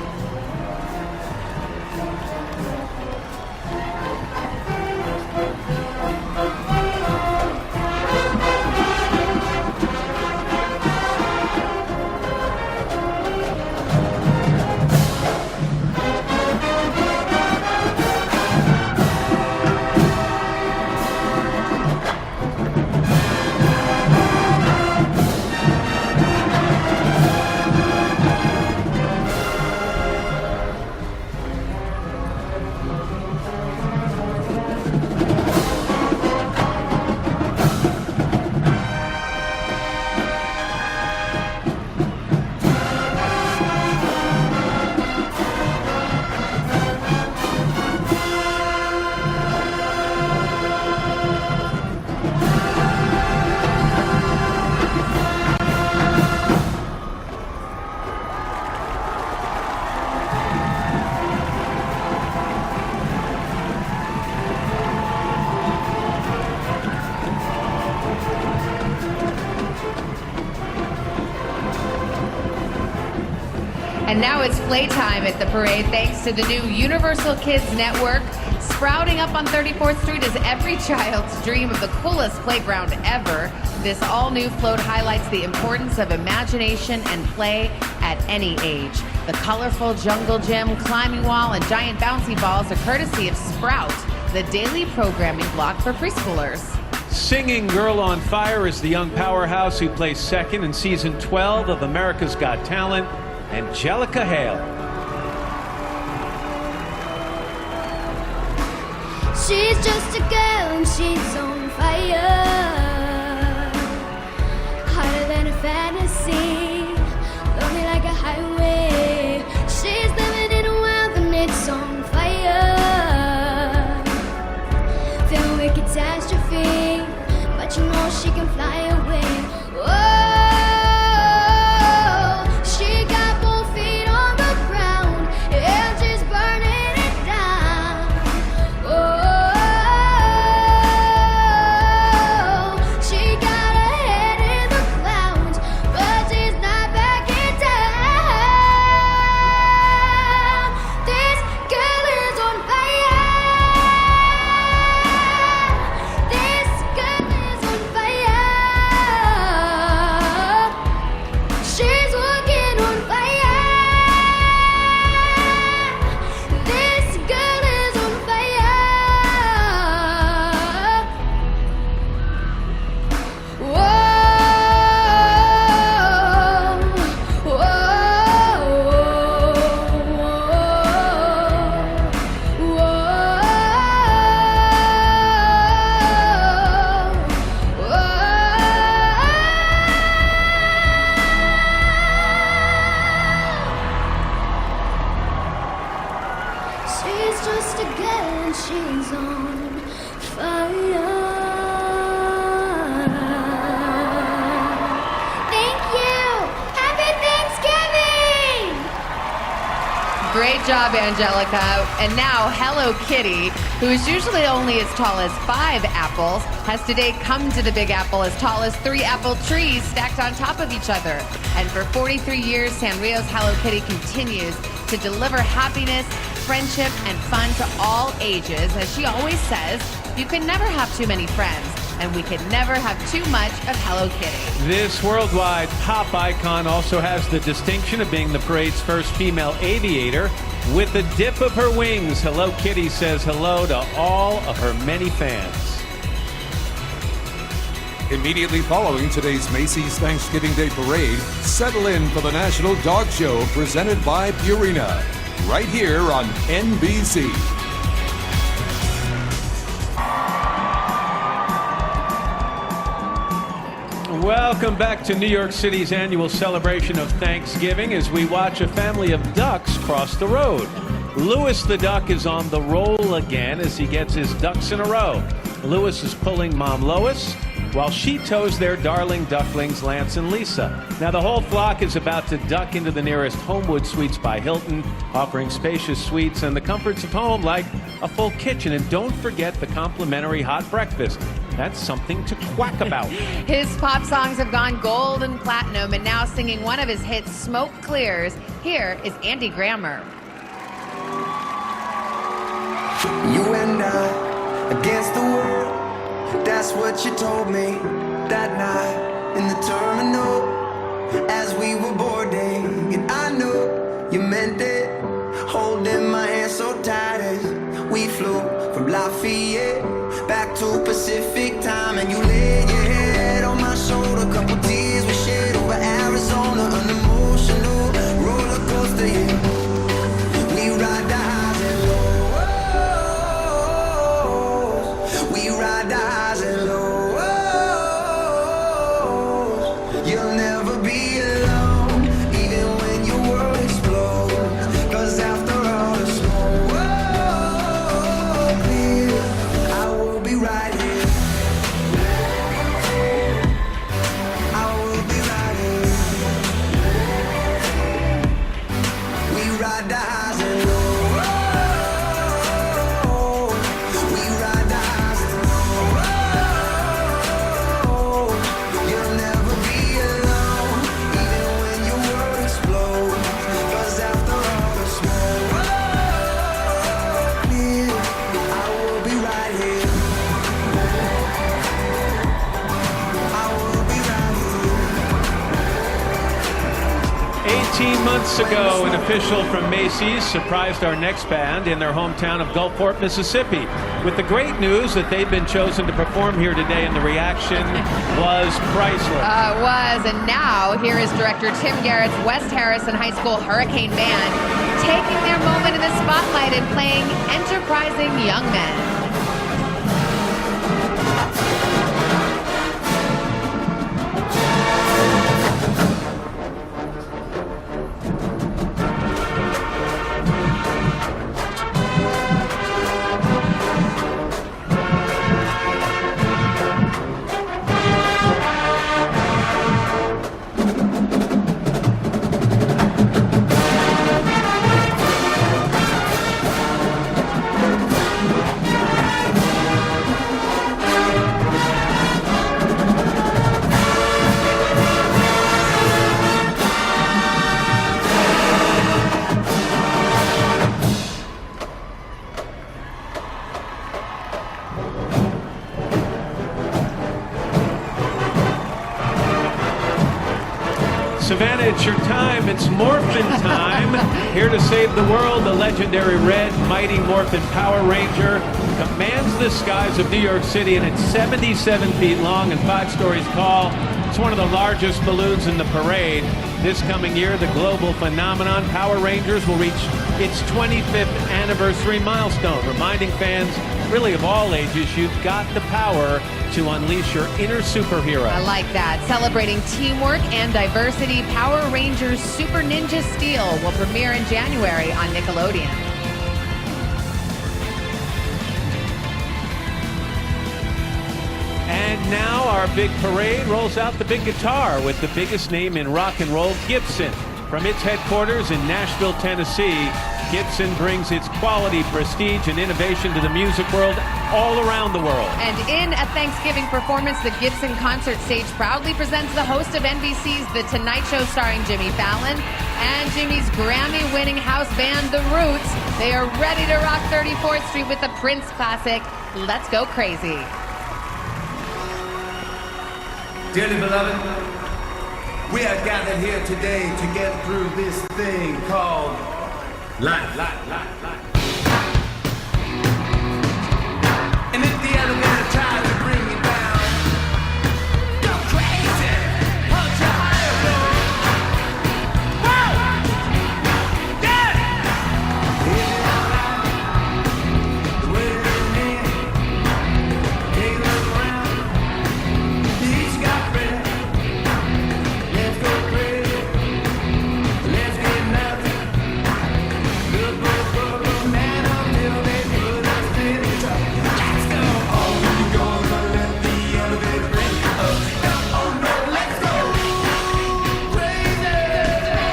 And now it's playtime at the parade thanks to the new Universal Kids Network. Sprouting up on 34th Street is every child's dream of the coolest playground ever. This all-new float highlights the importance of imagination and play at any age. The colorful jungle gym, climbing wall, and giant bouncy balls are courtesy of Sprout, the daily programming block for preschoolers. Singing Girl on Fire is the young powerhouse who placed second in season 12 of America's Got Talent, Angelica Hale. She's just a girl and she's on fire, hotter than a fantasy, lonely like a highway. She's living in a world and it's on fire, filled with catastrophe, but you know she can fly away. Whoa. Great job, Angelica. And now Hello Kitty, who is usually only as tall as 5 apples, has today come to the Big Apple as tall as 3 apple trees stacked on top of each other. And for 43 years, Sanrio's Hello Kitty continues to deliver happiness, friendship, and fun to all ages. As she always says, you can never have too many friends. and we could never have too much of Hello Kitty. This worldwide pop icon also has the distinction of being the parade's first female aviator. With the dip of her wings, Hello Kitty says hello to all of her many fans. Immediately following today's Macy's Thanksgiving Day Parade, settle in for the National Dog Show presented by Purina, right here on NBC. Welcome back to New York City's annual celebration of Thanksgiving as we watch a family of ducks cross the road. Louis the duck is on the roll again as he gets his ducks in a row. Louis is pulling Mom Lois while she tows their darling ducklings Lance and Lisa. Now the whole flock is about to duck into the nearest Homewood Suites by Hilton, offering spacious suites and the comforts of home like a full kitchen. And don't forget the complimentary hot breakfast. That's something to quack about. His pop songs have gone gold and platinum, and now singing one of his hits, Smoke Clears, here is Andy Grammer. You and I against the world. That's what you told me that night in the terminal as we were boarding. And I knew you meant it, holding my hand so tight as we flew from Lafayette back to Pacific time. And you laid your head on my shoulder, couple tears we shed over Arizona, an emotional roller coaster, yeah. We ride the highs and lows, we ride the highs and lows. You'll never be alone, even when your world explodes. 'Cause after all the smoke, I will be right here. I will be right here. We ride the highs and lows. We ride the highs and lows. You'll never be alone, even when your world explodes. 'Cause after all the smoke, I will be right here. I will be right here. 18 months ago, an official from Macy's surprised our next band in their hometown of Gulfport, Mississippi, with the great news that they've been chosen to perform here today, and the reaction was priceless. It was, and now here is director Tim Garrett's West Harrison High School Hurricane Band taking their moment in the spotlight and playing Enterprising Young Men. Savannah, it's your time. It's Morphin time. Here to save the world, the legendary red Mighty Morphin Power Ranger commands the skies of New York City, and it's 77 feet long and 5 stories tall. It's one of the largest balloons in the parade. This coming year, the global phenomenon Power Rangers will reach its 25th anniversary milestone, reminding fans, really of all ages, you've got the power to unleash your inner superhero. I like that. Celebrating teamwork and diversity, Power Rangers Super Ninja Steel will premiere in January on Nickelodeon. And now our big parade rolls out the big guitar with the biggest name in rock and roll, Gibson. From its headquarters in Nashville, Tennessee, Gibson brings its quality, prestige, and innovation to the music world all around the world. And in a Thanksgiving performance, the Gibson concert stage proudly presents the host of NBC's The Tonight Show starring Jimmy Fallon and Jimmy's Grammy-winning house band, The Roots. They are ready to rock 34th Street with the Prince classic, Let's Go Crazy. Dearly beloved, we are gathered here today to get through this thing called life. And if the elevator tries to bring you down, go crazy, punch a higher floor. Whoa! Yeah! Is it alright? The way you're in, take a look around. Each got friends. Let's go crazy. Let's get nuts. Look, man, until they put us in trouble. Let's go. Oh, we gonna let the elevator bring us down. Oh no, let's go. Crazy.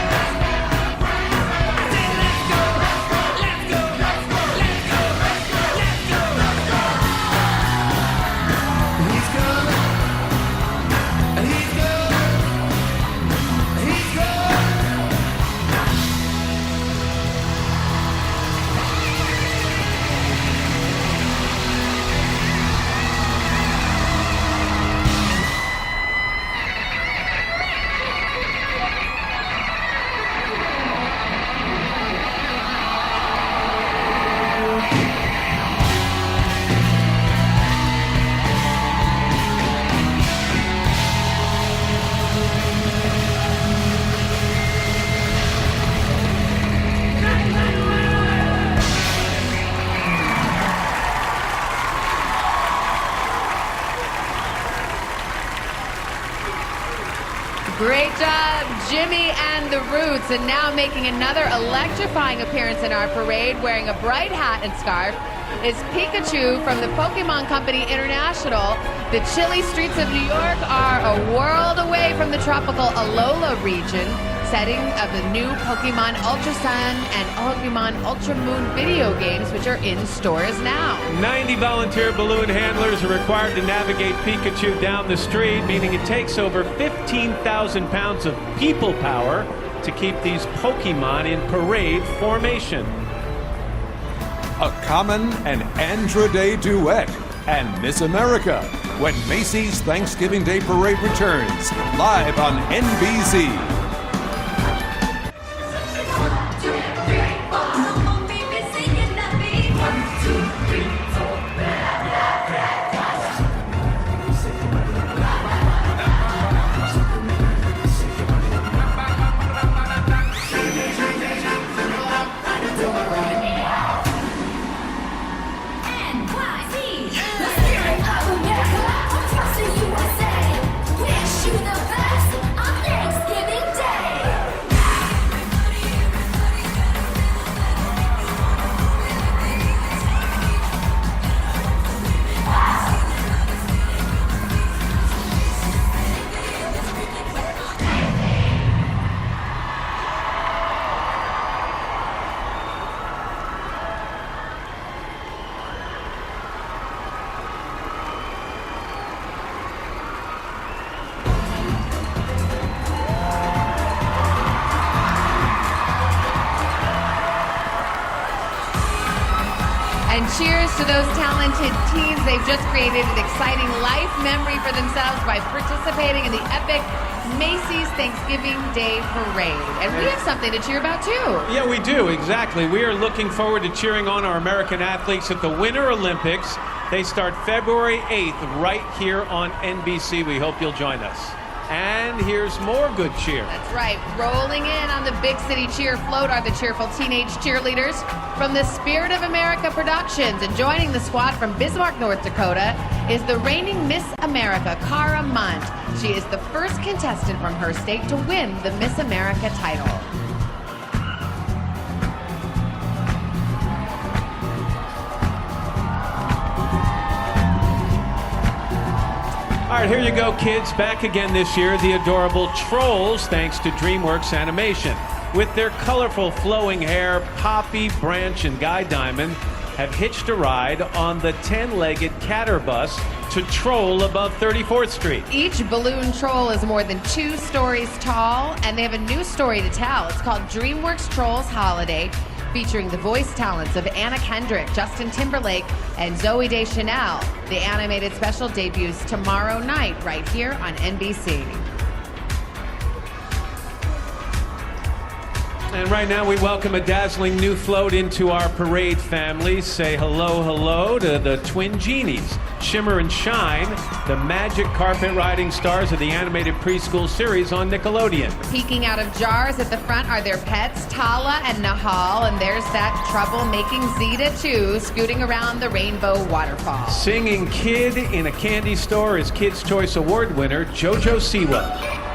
I said, let's go. Let's go. Let's go. Let's go. Let's go. Let's go. He's coming. He's coming. He's coming. Great job, Jimmy and the Roots. And now making another electrifying appearance in our parade, wearing a bright hat and scarf, is Pikachu from the Pokemon Company International. The chilly streets of New York are a world away from the tropical Alola region, setting of the new Pokemon Ultra Sun and Pokemon Ultra Moon video games, which are in stores now. 90 volunteer balloon handlers are required to navigate Pikachu down the street, meaning it takes over 15,000 pounds of people power to keep these Pokemon in parade formation. A Common and Andra Day duet, and Miss America, when Macy's Thanksgiving Day Parade returns, live on NBC. And cheers to those talented teens. They've just created an exciting life memory for themselves by participating in the epic Macy's Thanksgiving Day Parade. And we have something to cheer about, too. Yeah, we do, exactly. We are looking forward to cheering on our American athletes at the Winter Olympics. They start February 8th right here on NBC. We hope you'll join us. And here's more good cheer. That's right. Rolling in on the Big City Cheer float are the cheerful teenage cheerleaders from the Spirit of America Productions. And joining the squad from Bismarck, North Dakota, is the reigning Miss America, Cara Munt. She is the first contestant from her state to win the Miss America title. All right, here you go, kids. Back again this year, the adorable Trolls, thanks to DreamWorks Animation. With their colorful flowing hair, Poppy, Branch, and Guy Diamond have hitched a ride on the 10-legged catter bus to Troll above 34th Street. Each balloon troll is more than 2 stories tall, and they have a new story to tell. It's called DreamWorks Trolls Holiday. featuring the voice talents of Anna Kendrick, Justin Timberlake, and Zooey Deschanel. The animated special debuts tomorrow night right here on NBC. And right now we welcome a dazzling new float into our parade family. Say hello, hello to the twin genies, Shimmer and Shine, the magic carpet riding stars of the animated preschool series on Nickelodeon. Peeking out of jars at the front are their pets, Tala and Nahal, and there's that trouble-making Zeta too, scooting around the rainbow waterfall. Singing Kid in a Candy Store is Kids' Choice Award winner Jojo Siwa.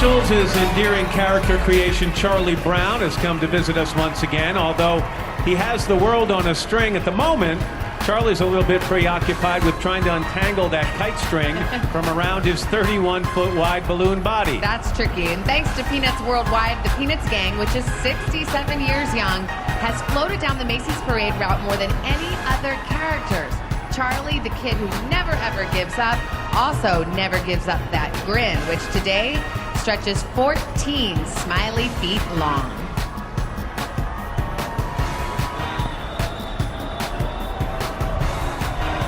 Schulz's endearing character creation, Charlie Brown, has come to visit us once again. Although he has the world on a string at the moment, Charlie's a little bit preoccupied with trying to untangle that kite string from around his 31-foot wide balloon body. That's tricky. And thanks to Peanuts Worldwide, the Peanuts gang, which is 67 years young, has floated down the Macy's parade route more than any other characters. Charlie, the kid who never ever gives up, also never gives up that grin, which today stretches 14 smiley feet long.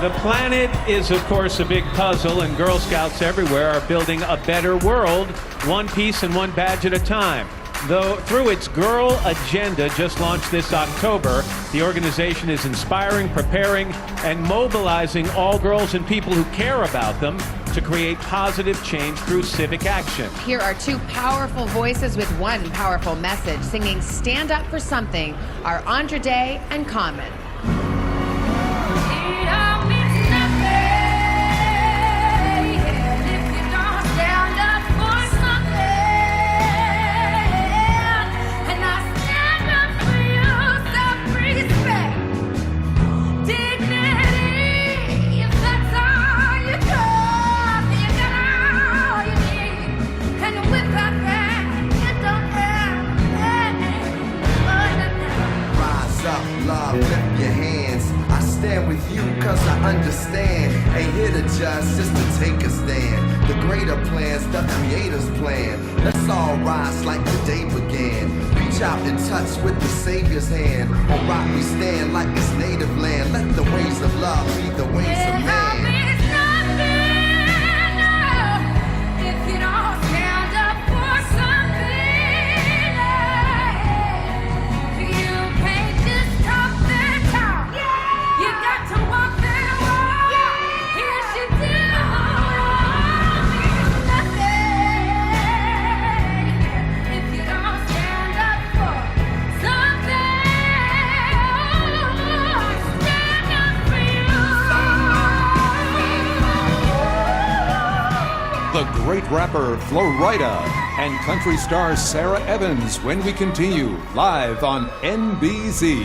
The planet is, of course, a big puzzle, and Girl Scouts everywhere are building a better world, one piece and one badge at a time. Though through its Girl Agenda, just launched this October, the organization is inspiring, preparing, and mobilizing all girls and people who care about them to create positive change through civic action. Here are two powerful voices with one powerful message, singing Stand Up for Something, are Andra Day and Common. Lift your hands. I stand with you cause I understand. Ain't here to judge, just to take a stand. The greater plans, the creator's plan. Let's all rise like the day began. Reach out and touch with the Savior's hand. On rock we stand like it's native land. Let the ways of love be the ways of man. The great rapper Flo Rida and country star Sarah Evans when we continue live on NBC. We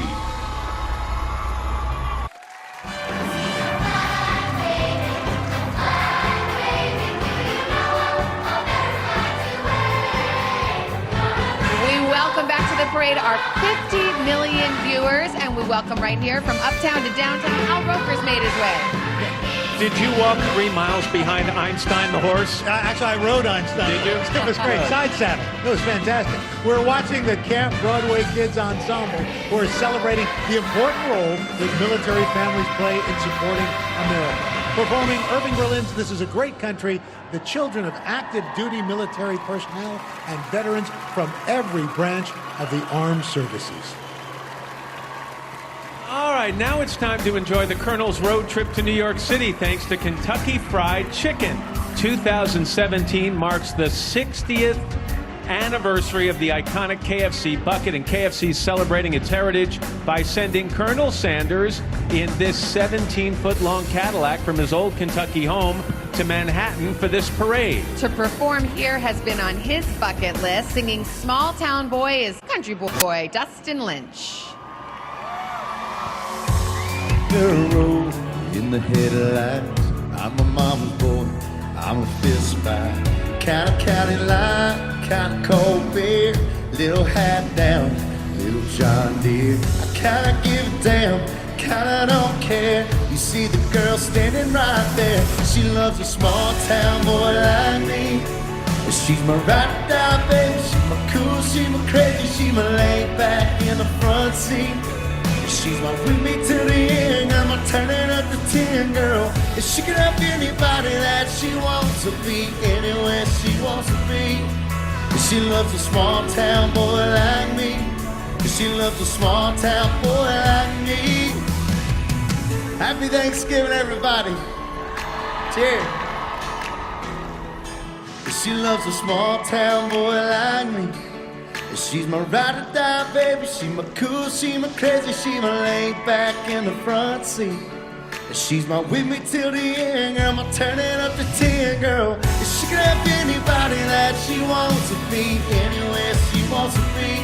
welcome back to the parade our 50 million viewers, and we welcome right here from uptown to downtown, Al Roker's made his way. Did you walk 3 miles behind Einstein the horse? Actually, I rode Einstein. Did you? It was great. Side saddle. It was fantastic. We're watching the Camp Broadway Kids Ensemble, who are celebrating the important role that military families play in supporting America. Performing Irving Berlin's This Is a Great Country, the children of active duty military personnel and veterans from every branch of the armed services. All right, now it's time to enjoy the Colonel's road trip to New York City thanks to Kentucky Fried Chicken. 2017 marks the 60th anniversary of the iconic KFC bucket, and KFC is celebrating its heritage by sending Colonel Sanders in this 17-foot-long Cadillac from his old Kentucky home to Manhattan for this parade. To perform here has been on his bucket list. Singing Small Town Boy is country boy Dustin Lynch. Road in the headlights. I'm a mama's boy. I'm a fist fight. Kind of county line, kind of cold beer. Little hat down, little John Deere. I kind of give a damn, kind of don't care. You see the girl standing right there. She loves a small town boy like me. She's my ride or die baby. She's my cool, she's my crazy. She's my laid back in the front seat. She's my with me to the end, I'm a turning up the 10, girl. And she can have anybody that she wants to be, anywhere she wants to be. And she loves a small town boy like me. And she loves a small town boy like me. Happy Thanksgiving, everybody. Cheers. And she loves a small town boy like me. She's my ride or die, baby. She's my cool, she's my crazy. She's my laid back in the front seat. She's my with me till the end, girl. I'm turning up the 10, girl. And she can have anybody that she wants to be, anywhere she wants to be.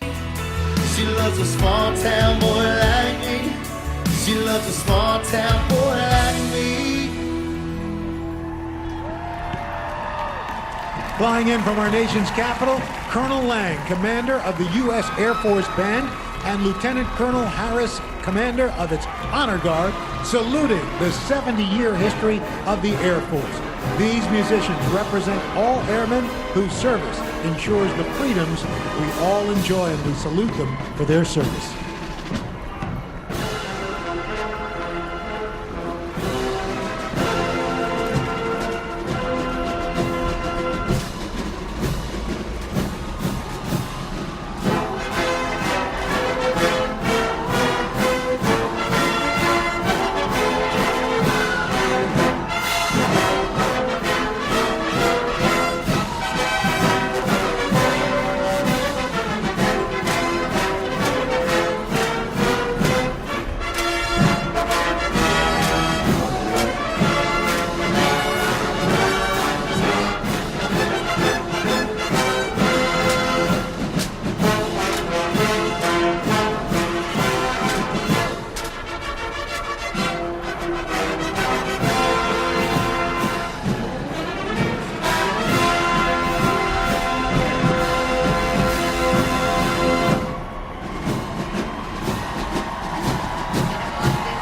She loves a small town boy like me. She loves a small town boy like me. Flying in from our nation's capital, Colonel Lang, commander of the U.S. Air Force Band, and Lieutenant Colonel Harris, commander of its Honor Guard, saluting the 70-year history of the Air Force. These musicians represent all airmen whose service ensures the freedoms we all enjoy, and we salute them for their service.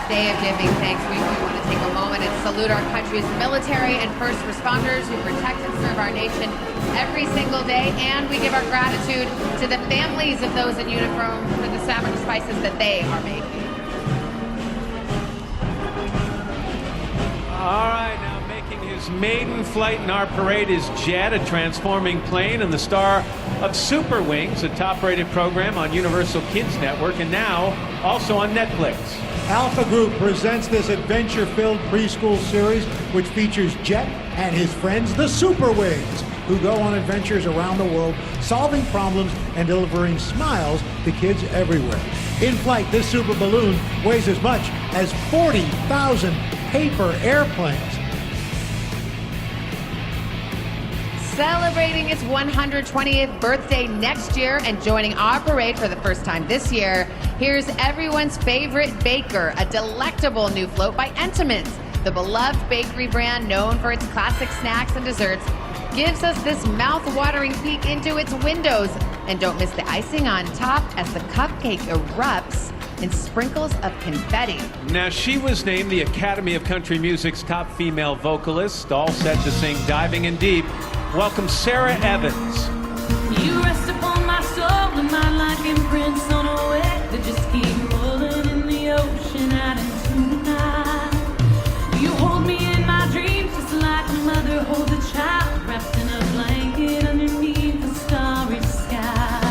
Day of giving thanks, we want to take a moment and salute our country's military and first responders who protect and serve our nation every single day, and we give our gratitude to the families of those in uniform for the sacrifices that they are making. All right, now making his maiden flight in our parade is Jet, a transforming plane and the star of Super Wings, a top-rated program on Universal Kids Network, and now also on Netflix. Alpha Group presents this adventure-filled preschool series, which features Jet and his friends, the Super Wings, who go on adventures around the world, solving problems and delivering smiles to kids everywhere. In flight, this super balloon weighs as much as 40,000 paper airplanes. Celebrating its 120th birthday next year and joining our parade for the first time this year, here's everyone's favorite baker, a delectable new float by Entenmann's. The beloved bakery brand known for its classic snacks and desserts gives us this mouth-watering peek into its windows And don't miss the icing on top as the cupcake erupts in sprinkles of confetti. Now, she was named the Academy of Country Music's top female vocalist, all set to sing Diving in Deep. Welcome Sarah Evans. You rest upon my soul and my like imprints on a wave that just keep rolling in the ocean out into the night. You hold me in my dreams just like a mother holds a child wrapped in a blanket underneath the starry sky.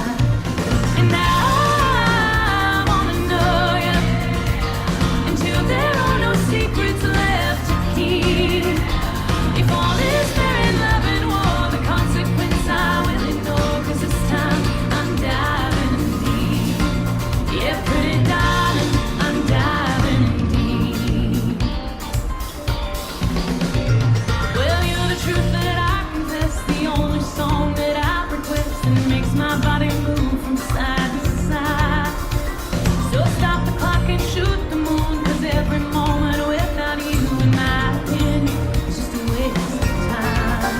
And I wanna know you until there are no secrets left to keep. If all is fair in love and war, the consequence I will ignore, 'cause this time I'm diving in deep. Yeah, pretty darling, I'm diving in deep. Well, you're the truth that I confess, the only song that I request, and makes my body move from side to side. So stop the clock and shoot the moon, 'cause every moment without you, in my opinion, is just a waste of time.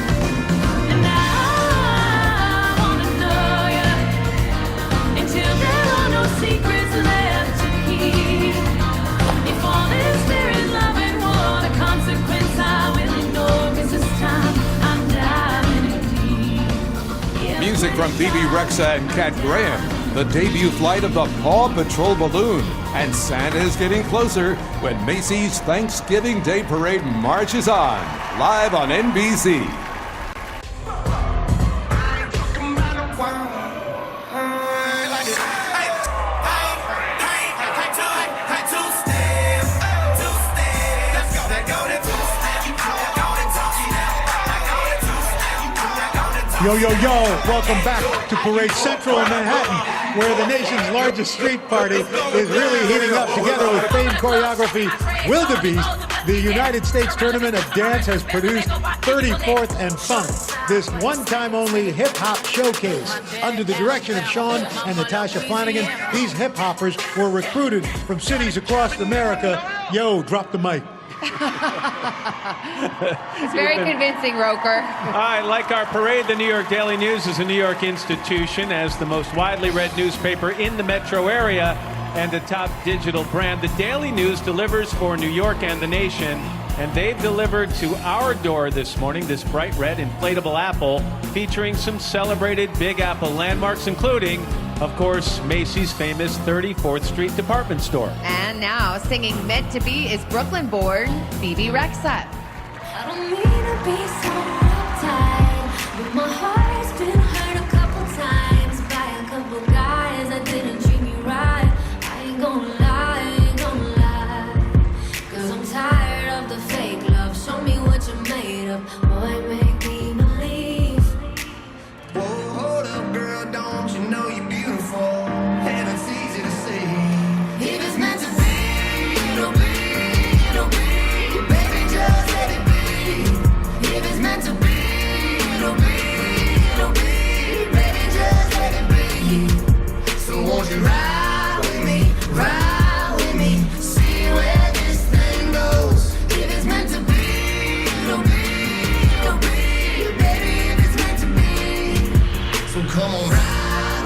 And I wanna know you until there are no secrets left to keep. If all is fair in love and war, the consequence I will ignore, 'cause this time I'm diving in deep. Yeah, Music from Phoebe Rexa and Kat Graham. The debut flight of the Paw Patrol balloon. And Santa is getting closer when Macy's Thanksgiving Day Parade marches on. Live on NBC. Yo, yo, yo, welcome back to Parade Central in Manhattan, where the nation's largest street party is really heating up. Together with famed choreography Wildebeest, the United States Tournament of Dance has produced 34th and Funk, this one-time only hip-hop showcase. Under the direction of Sean and Natasha Flanagan, these hip-hoppers were recruited from cities across America. Yo, drop the mic. It's very convincing, Roker. All right, like our parade, the New York Daily News is a New York institution as the most widely read newspaper in the metro area and a top digital brand. The Daily News delivers for New York and the nation, and they've delivered to our door this morning this bright red inflatable apple featuring some celebrated Big Apple landmarks, including, of course, Macy's famous 34th Street department store. And now, singing Meant to Be is Brooklyn-born Phoebe Rexa. I don't mean to be so uptight, but my heart's been hurt a couple times by a couple guys that didn't treat me right. I ain't gonna lie, 'cause I'm tired of the fake love. Show me what you're made of, boy, make me believe. Whoa, hold up, girl, don't you know you're beautiful? And it's easy to see. If it's meant to be, it'll be, it'll be. Baby, just let it be. If it's meant to be, it'll be, it'll be. Baby, just let it be. So won't you ride with me, see where this thing goes. If it's meant to be, it'll be, it'll be. Baby, if it's meant to be. So come on, ride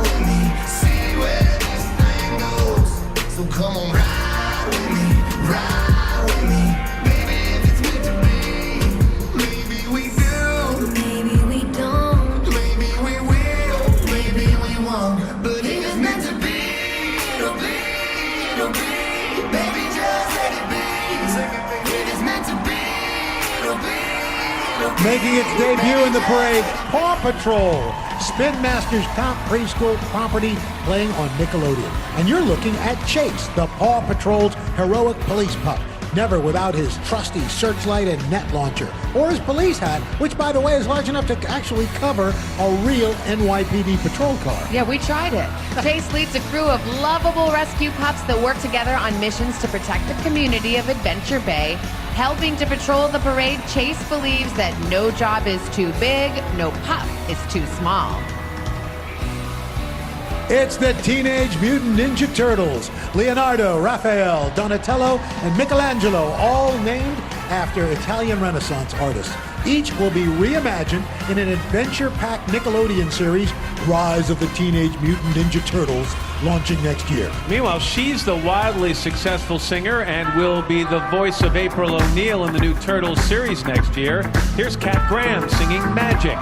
with me, see where this thing goes. So come on, ride with me, baby, if it's meant to be. Maybe we do, Maybe we don't. maybe we will, maybe we won't. But if it's meant to be, It'll be, it'll be. Baby, just let it be. If it's meant to be, it'll be, it'll be. Making its debut in the parade, Paw Patrol, Spin Master's top preschool property playing on Nickelodeon. And you're looking at Chase, the Paw Patrol's heroic police pup, never without his trusty searchlight and net launcher, or his police hat, which, by the way, is large enough to actually cover a real NYPD patrol car. Yeah, we tried it. Chase leads a crew of lovable rescue pups that work together on missions to protect the community of Adventure Bay. Helping to patrol the parade, Chase believes that no job is too big, no pup is too small. It's the Teenage Mutant Ninja Turtles. Leonardo, Raphael, Donatello, and Michelangelo, all named after Italian Renaissance artists. Each will be reimagined in an adventure-packed Nickelodeon series, Rise of the Teenage Mutant Ninja Turtles, launching next year. Meanwhile, she's the wildly successful singer and will be the voice of April O'Neil in the new Turtles series next year. Here's Kat Graham singing Magic.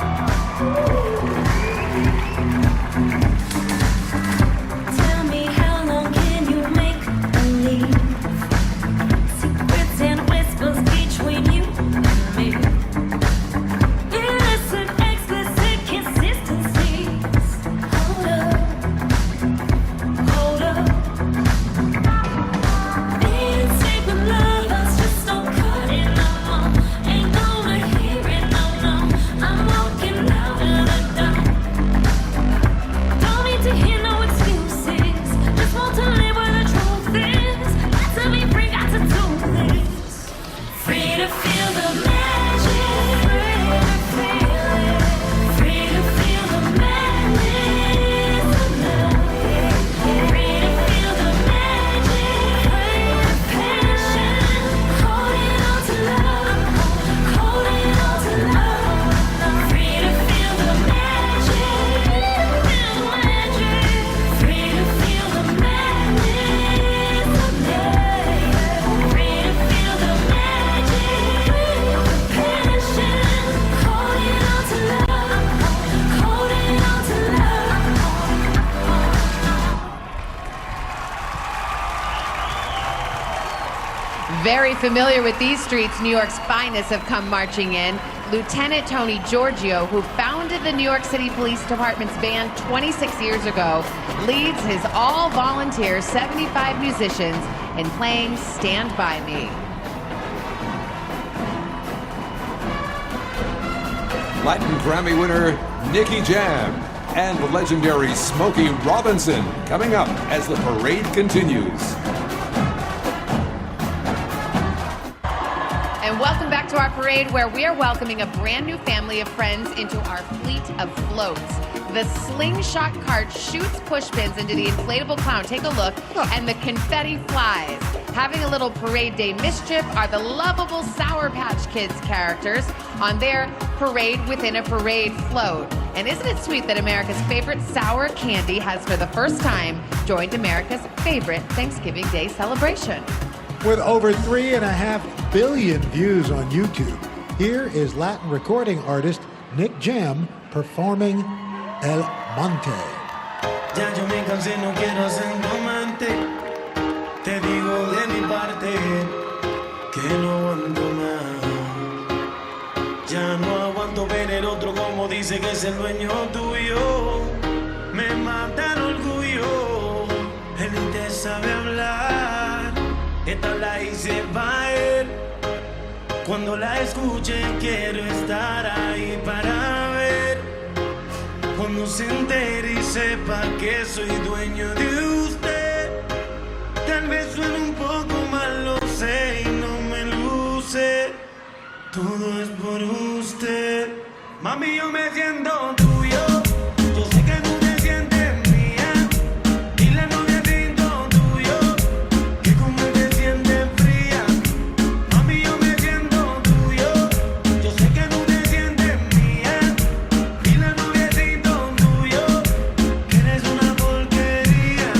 Tell me how long can you make believe? Secrets and whispers between you and me. Illicit, explicit consistencies. Hold up. Hold up. Being safe with lovers, just don't cut it no more. Ain't gonna hear it, no, no. I'm walking out of the door. Don't need to hear no excuses. Just want to live where the truth is. Let me free, got to do this. Free to feel the magic. Free to feel it. Free to feel the madness of love. Free to feel the magic. Free to passion. Holding on to love. Holding on to love. Free to feel the magic. Feel magic. Free to feel the madness of love. Free to feel the magic. Passion. Holding on to love. Holding on to love. Very familiar with these streets, New York's finest have come marching in. Lieutenant Tony Giorgio, who founded the New York City Police Department's band 26 years ago, leads his all-volunteer 75 musicians in playing Stand By Me. Latin Grammy winner Nicky Jam and the legendary Smokey Robinson coming up as the parade continues. And welcome back to our parade, where we are welcoming a brand new family of friends into our fleet of floats. The slingshot cart shoots pushpins into the inflatable clown. Take a look, and the confetti flies. Having a little parade day mischief are the lovable Sour Patch Kids characters on their parade within a parade float. And isn't it sweet that America's favorite sour candy has for the first time joined America's favorite Thanksgiving Day celebration? With over 3.5 billion views on YouTube, here is Latin recording artist Nick Jam performing El Monte. Ya yo me cansé, no quiero ser tu amante. Te digo de mi parte que no aguanto más. Ya no aguanto ver el otro como dice que es el dueño tuyo. Me mata el orgullo. Él ni te sabe hablar. Esta la hice pa' él. Cuando la escuche quiero estar ahí para ver. Cuando se entere y sepa que soy dueño de usted. Tal vez suene un poco mal, lo sé y no me luce. Todo es por usted. Mami, yo me siento tuyo. Yo sé que tú te sientes mía. Y la novia siento tuyo. Que como te sientes fría. Mami, yo me siento tuyo. Yo sé que tú te sientes mía. Y la novia siento tuyo. Que eres una porquería.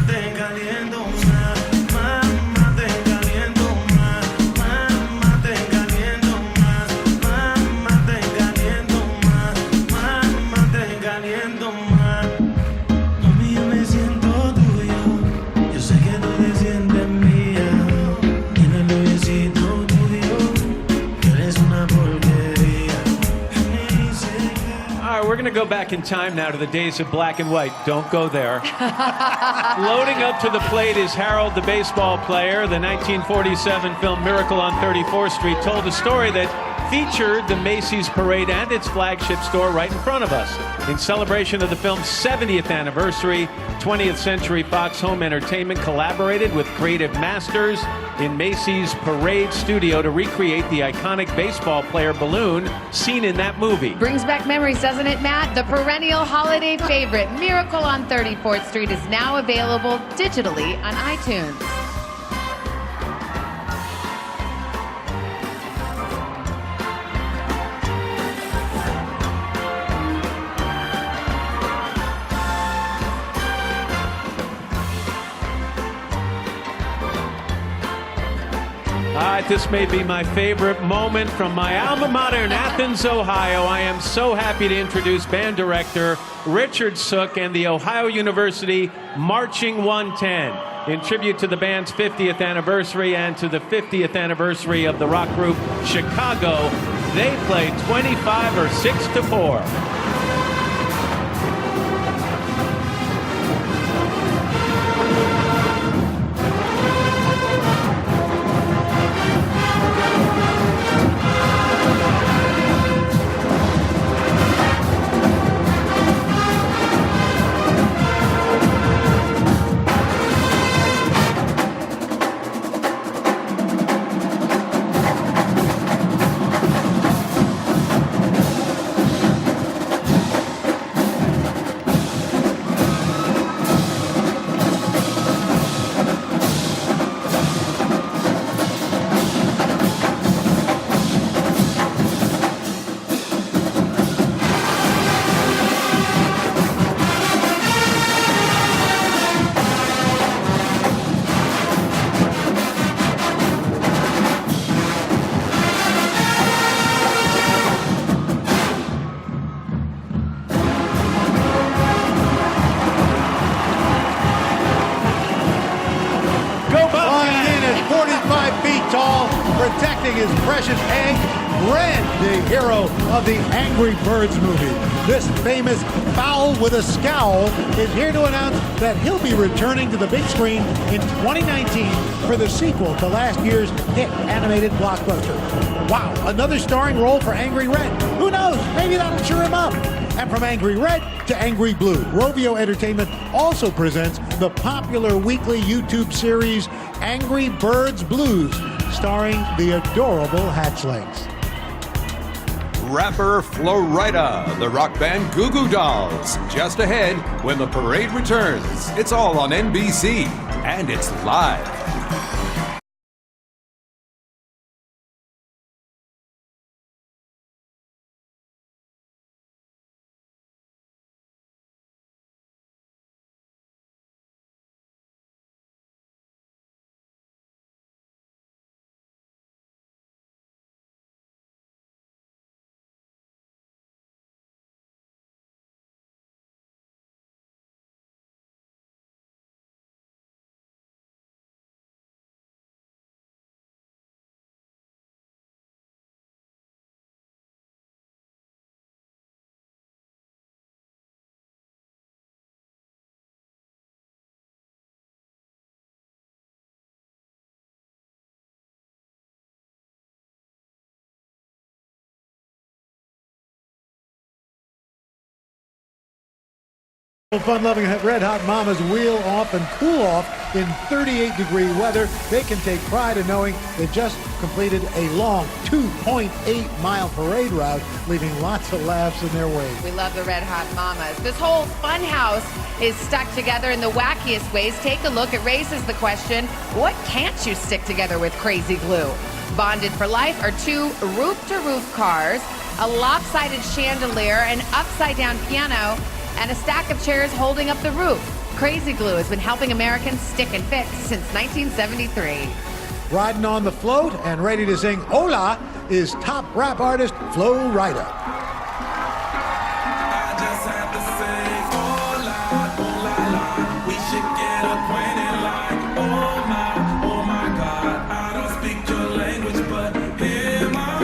Te caliento más. Mamá, te caliento más. Mamá, te caliento más. Mamá, te caliento más. Mamá, te caliento más. Mami, yo me siento tuyo. Yo sé que tú te sientes mía. Tiene el noviecito tuyo. Que eres una porquería. All right, we're going to go back in time now to the days of black and white. Don't go there. Loading up to the plate is Harold, the baseball player. The 1947 film Miracle on 34th Street told a story that featured the Macy's parade and its flagship store right in front of us. In celebration of the film's 70th anniversary, 20th Century Fox Home Entertainment collaborated with creative masters in Macy's parade studio to recreate the iconic baseball player balloon seen in that movie. Brings back memories, doesn't it, Matt? The perennial holiday favorite, Miracle on 34th Street, is now available digitally on iTunes. right, this may be my favorite moment from my alma mater in Athens, Ohio. I am so happy to introduce band director Richard Sook and the Ohio University Marching 110 in tribute to the band's 50th anniversary and to the 50th anniversary of the rock group Chicago. They play 25 or 6-4. Protecting his precious egg, Red, the hero of the Angry Birds movie. This famous fowl with a scowl is here to announce that he'll be returning to the big screen in 2019 for the sequel to last year's hit animated blockbuster. Wow, another starring role for Angry Red. Who knows? Maybe that'll cheer him up. And from Angry Red to Angry Blue, Rovio Entertainment also presents the popular weekly YouTube series Angry Birds Blues, starring the adorable Hatchlings. Rapper Flo Rida, the rock band Goo Goo Dolls, just ahead when the parade returns. It's all on NBC, and it's live. Fun-loving Red Hot Mamas wheel off and cool off in 38-degree weather. They can take pride in knowing they just completed a long 2.8-mile parade route, leaving lots of laughs in their wake. We love the Red Hot Mamas. This whole fun house is stuck together in the wackiest ways. Take a look. It raises the question, what can't you stick together with crazy glue? Bonded for life are two roof-to-roof cars, a lopsided chandelier, an upside-down piano, and a stack of chairs holding up the roof. Crazy glue has been helping Americans stick and fit since 1973. Riding on the float and ready to sing Hola is top rap artist Flo Rida. I just had to say, hola, oh la la. We should get acquainted like, oh my God. I don't speak your language, but hey my,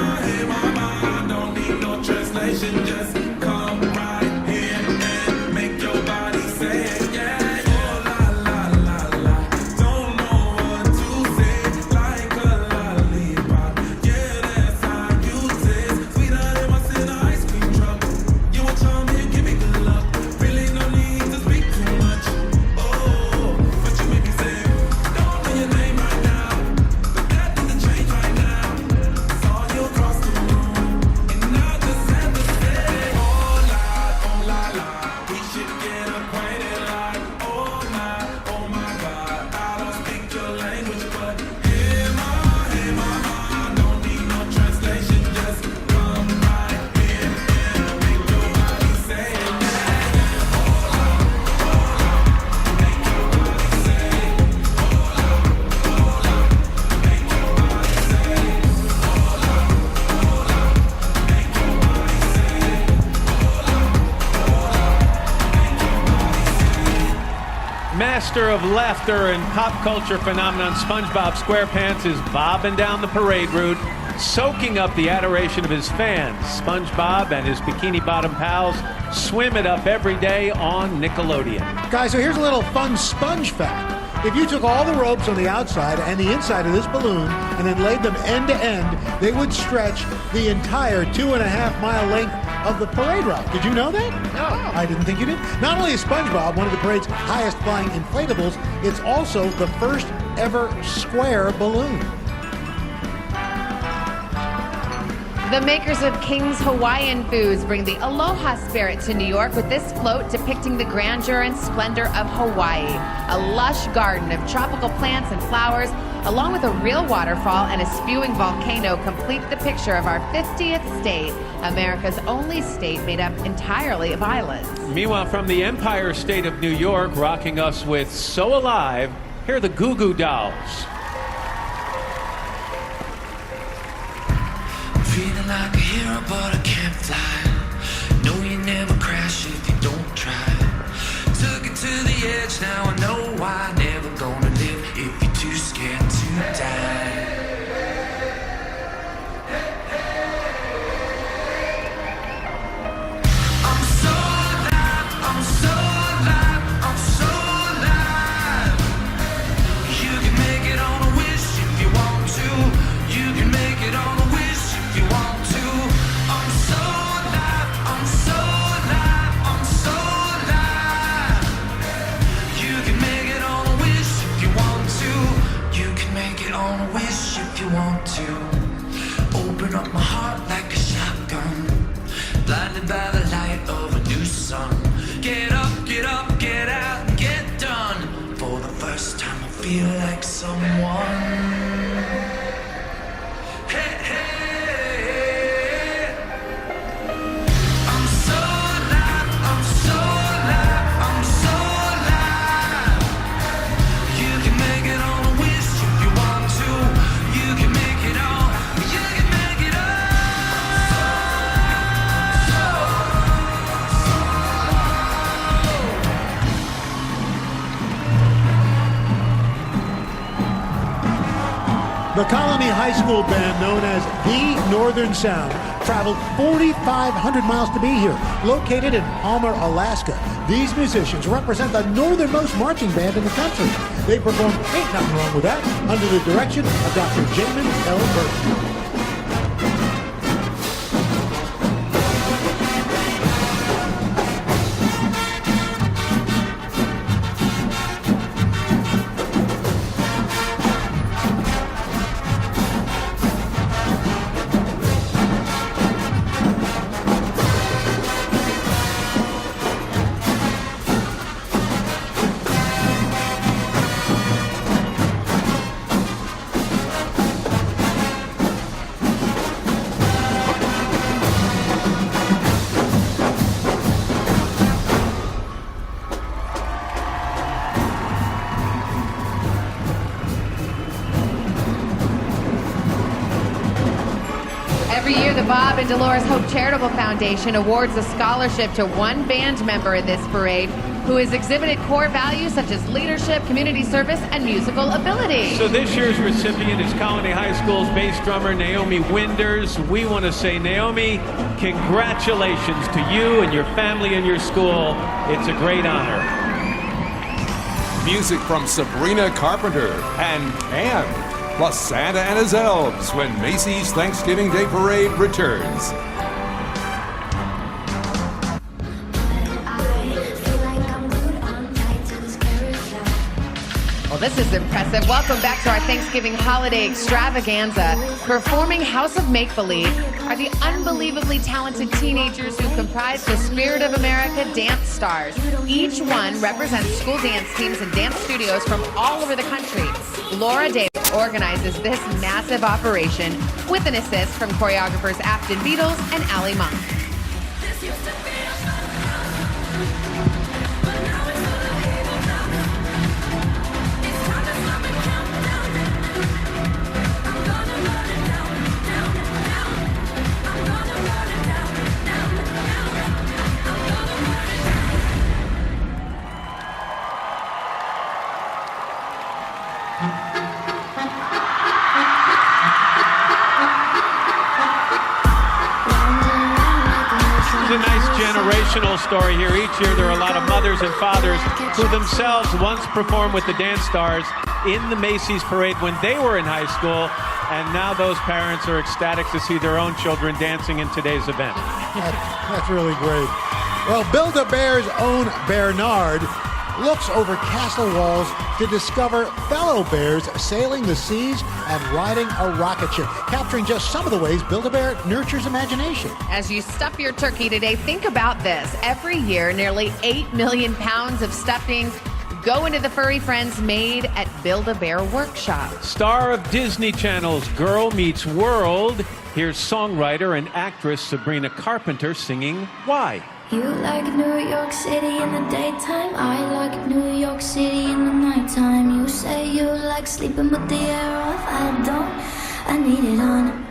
don't need no translation, just come right here and make your body say it, yeah. Oh la la la, don't know what to say, like a lollipop. Yeah, that's how you taste, sweeter than my cinnamon. master of laughter and pop culture phenomenon SpongeBob SquarePants is bobbing down the parade route, soaking up the adoration of his fans. SpongeBob and his Bikini Bottom pals swim it up every day on Nickelodeon. Guys, so here's a little fun sponge fact. If you took all the ropes on the outside and the inside of this balloon and then laid them end to end, they would stretch the entire 2.5-mile length of the parade route. Did you know that? No. I didn't think you did. Not only is SpongeBob one of the parade's highest flying inflatables, it's also the first ever square balloon. The makers of King's Hawaiian Foods bring the aloha spirit to New York with this float depicting the grandeur and splendor of Hawaii. A lush garden of tropical plants and flowers, along with a real waterfall and a spewing volcano, complete the picture of our 50th state, America's only state made up entirely of islands. Meanwhile, from the Empire State of New York, rocking us with So Alive, here are the Goo Goo Dolls. Feeling like a hero, but I can't fly. No, you never crash if you don't try. Took it to the edge, now I know why. Never gonna live if you're too scared to die. I'm so alive, I'm so alive, I'm so alive. You can make it on a wish if you want to. You can make it on a wish if you want to. I'm so alive, I'm so alive, I'm so alive. You can make it on a wish if you want to. You can make it on a wish if you want to. Open up my heart like a shotgun, blinded by the light of a new sun. Get up, get up, get out, and get done. For the first time I feel like someone. The Colony High School band, known as the Northern Sound, traveled 4,500 miles to be here. Located in Palmer, Alaska, these musicians represent the northernmost marching band in the country. They perform Ain't Nothing Wrong With That under the direction of Dr. Jamin L. Burton. Every year, the Bob and Dolores Hope Charitable Foundation awards a scholarship to one band member in this parade who has exhibited core values such as leadership, community service, and musical ability. So this year's recipient is Colony High School's bass drummer, Naomi Winders. We want to say, Naomi, congratulations to you and your family and your school. It's a great honor. Music from Sabrina Carpenter and Can, plus Santa and his elves when Macy's Thanksgiving Day Parade returns. Well, this is impressive. Welcome back to our Thanksgiving holiday extravaganza. Performing House of Make-Believe are the unbelievably talented teenagers who comprise the Spirit of America Dance Stars. Each one represents school dance teams and dance studios from all over the country. Laura Davis organizes this massive operation with an assist from choreographers Afton Beatles and Allie Monk. inspirational story here. Each year there are a lot of mothers and fathers who themselves once performed with the dance stars in the Macy's parade when they were in high school, and now those parents are ecstatic to see their own children dancing in today's event. That's really great. Well, Build-A-Bear's own Bernard looks over castle walls to discover fellow bears sailing the seas and riding a rocket ship, capturing just some of the ways Build-A-Bear nurtures imagination. As you stuff your turkey today, think about this. Every year, nearly 8 million pounds of stuffing go into the furry friends made at Build-A-Bear Workshop. Star of Disney Channel's Girl Meets World, here's songwriter and actress Sabrina Carpenter singing Why? You like New York City in the daytime, I like New York City in the nighttime. You say you like sleeping with the air off, I don't, I need it on.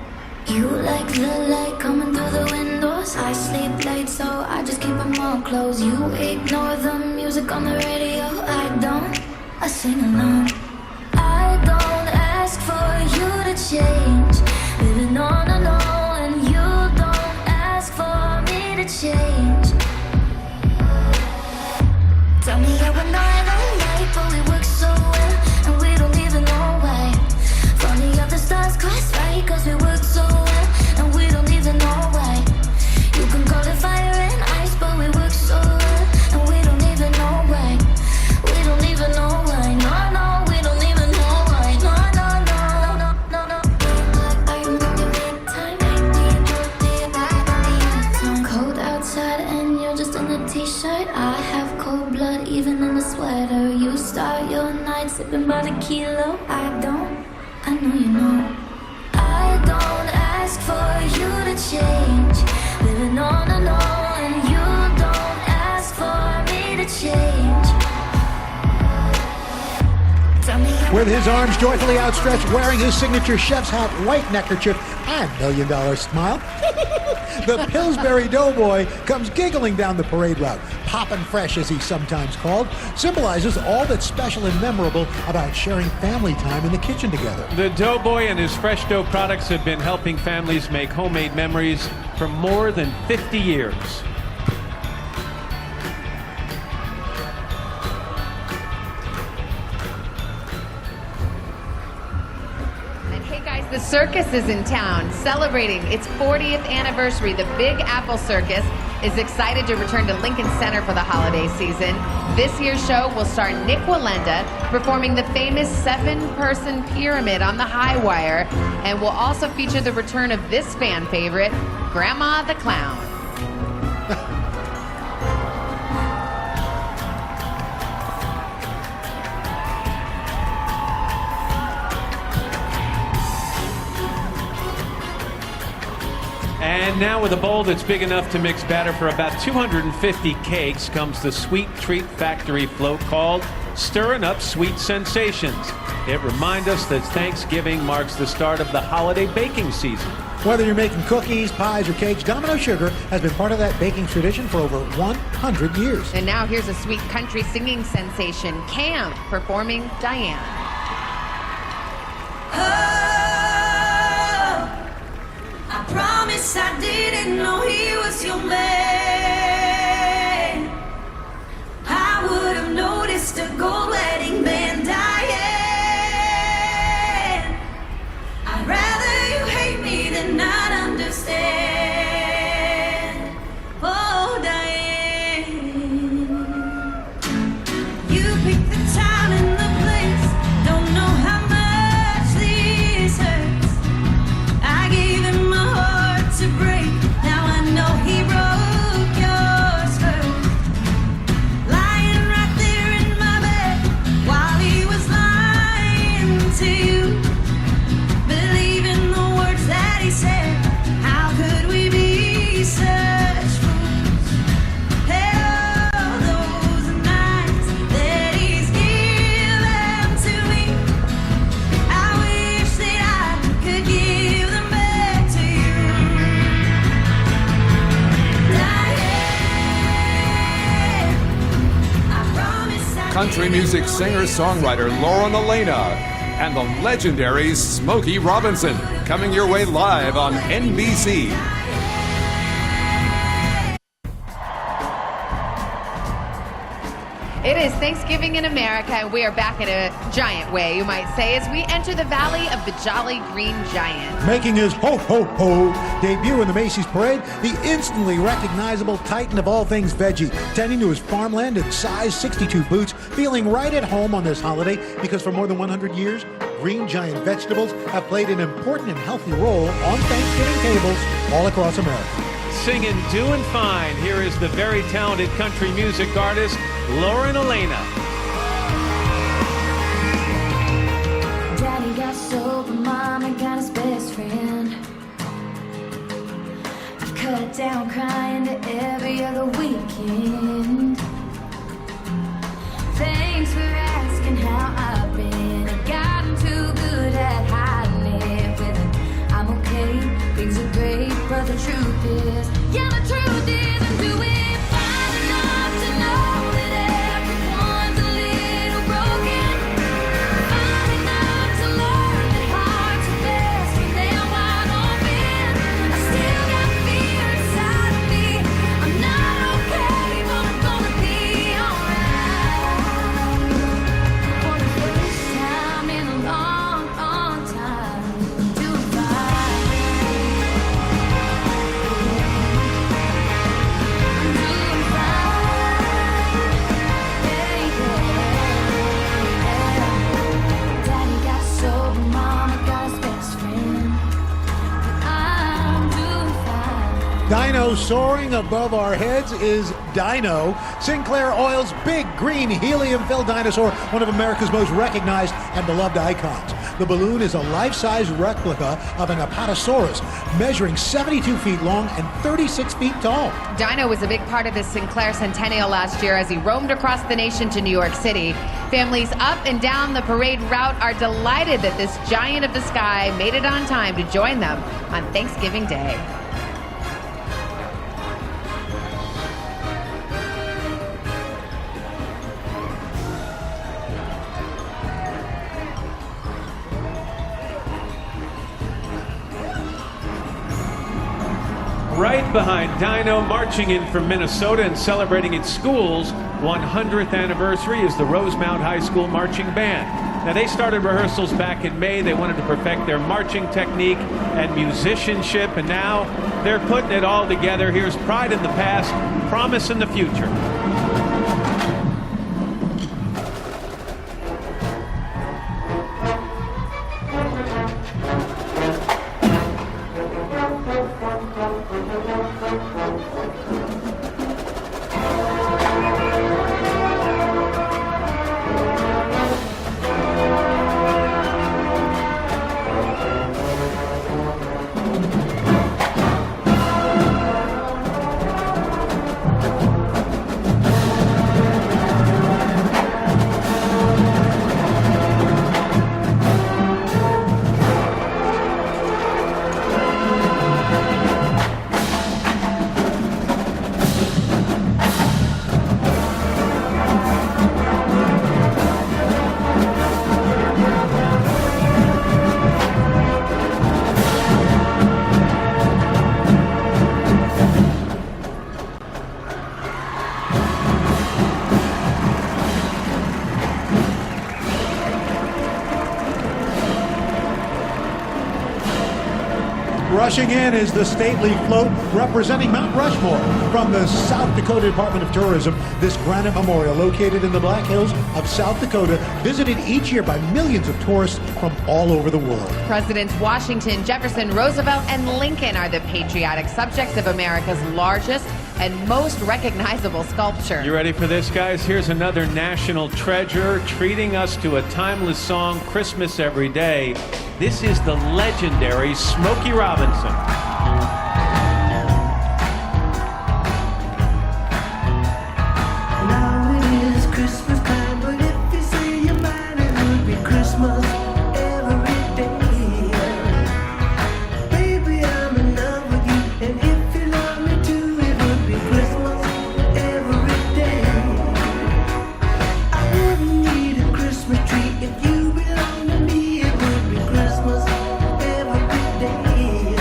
You like the light coming through the windows, I sleep late so I just keep them all closed. You ignore the music on the radio, I don't, I sing along. I don't ask for you to change, living on alone, and you don't ask for me to change. Tell me how we're not alike, but we work so well, and we don't even know why. Funny how the stars cross right, cause we work so well, and we don't even know why. You can call it fire and ice, but we work so well, and we don't even know why. We don't even know why, no, no, we don't even know why, no, no, no, no, no, no. I am looking midtime, cold outside, and you're just in a t-shirt. I have cold blood even in a sweater. You start your night sipping by the kilo. I don't, I know you know. I don't ask for you to change, living on alone, and you don't ask for me to change. Tell me how With his arms joyfully outstretched, wearing his signature chef's hat, white neckerchief, and $1 million smile, the Pillsbury Doughboy comes giggling down the parade route. Poppin' Fresh, as he's sometimes called, symbolizes all that's special and memorable about sharing family time in the kitchen together. The Doughboy and his fresh dough products have been helping families make homemade memories for more than 50 years. The circus is in town, celebrating its 40th anniversary. The Big Apple Circus is excited to return to Lincoln Center for the holiday season. This year's show will star Nick Wallenda performing the famous 7-person pyramid on the high wire, and will also feature the return of this fan favorite, Grandma the Clown. And now with a bowl that's big enough to mix batter for about 250 cakes comes the Sweet Treat Factory float called Stirring Up Sweet Sensations. It reminds us that Thanksgiving marks the start of the holiday baking season. Whether you're making cookies, pies, or cakes, Domino Sugar has been part of that baking tradition for over 100 years. And now here's a sweet country singing sensation, Cam, performing Diane. I promise I didn't know he was your man. I would have noticed a gold wedding band, Diane. I'd rather you hate me than not understand. Oh, Diane. You picked the time and the place. Don't know how much this hurts. I gave him my heart to break. Now I know he broke yours first. Lying right there in my bed while he was lying to you. Believing the words that he said. How could we be such fools? All those nights that he's given to me, I wish that I could give them back to you. Diane, I promise I Country music singer-songwriter Lauren Elena and the legendary Smokey Robinson, coming your way live on NBC. It is Thanksgiving in America, and we are back in a giant way, you might say, as we enter the Valley of the Jolly Green Giant. Making his ho-ho-ho debut in the Macy's Parade, the instantly recognizable titan of all things veggie, tending to his farmland in size 62 boots, feeling right at home on this holiday because for more than 100 years, Green Giant vegetables have played an important and healthy role on Thanksgiving tables all across America. Singing Doing Fine, here is the very talented country music artist, Lauren Elena. Daddy got sober, Mama got his best friend. I've cut down crying to every other weekend. Thanks for asking how I've been. I've gotten too good at hiding it with it. I'm okay, things are great, but the truth is, yeah, the truth is I'm doing fine enough to know that everyone's a little broken. Fine enough to learn that hearts are best when they're wide open. I still got fear inside of me. I'm not okay, but I'm gonna be alright. For the first time in a long, long time, I'm doing fine. Daddy got sober, Mama got his best friend. But I'm doing fine. Dino soaring above our heads is Dino, Sinclair Oil's big green helium-filled dinosaur, one of America's most recognized and beloved icons. The balloon is a life-size replica of an Apatosaurus, measuring 72 feet long and 36 feet tall. Dino was a big part of the Sinclair Centennial last year as he roamed across the nation to New York City. Families up and down the parade route are delighted that this giant of the sky made it on time to join them on Thanksgiving Day. Right behind Dino, marching in from Minnesota and celebrating its school's 100th anniversary, is the Rosemount High School Marching Band. Now, they started rehearsals back in May. They wanted to perfect their marching technique and musicianship, and now they're putting it all together. Here's pride in the past, promise in the future. Rushing in is the stately float representing Mount Rushmore from the South Dakota Department of Tourism. This granite memorial, located in the Black Hills of South Dakota, visited each year by millions of tourists from all over the world. Presidents Washington, Jefferson, Roosevelt, and Lincoln are the patriotic subjects of America's largest and most recognizable sculpture. You ready for this, guys? Here's another national treasure treating us to a timeless song, Christmas Every Day. This is the legendary Smokey Robinson. Now it is Christmas time, but if you say you're mine, it would be Christmas every day. Baby, I'm in love with you, and if you love me too, it would be Christmas every day. I wouldn't need a Christmas tree if you belong to me. It would be Christmas every day.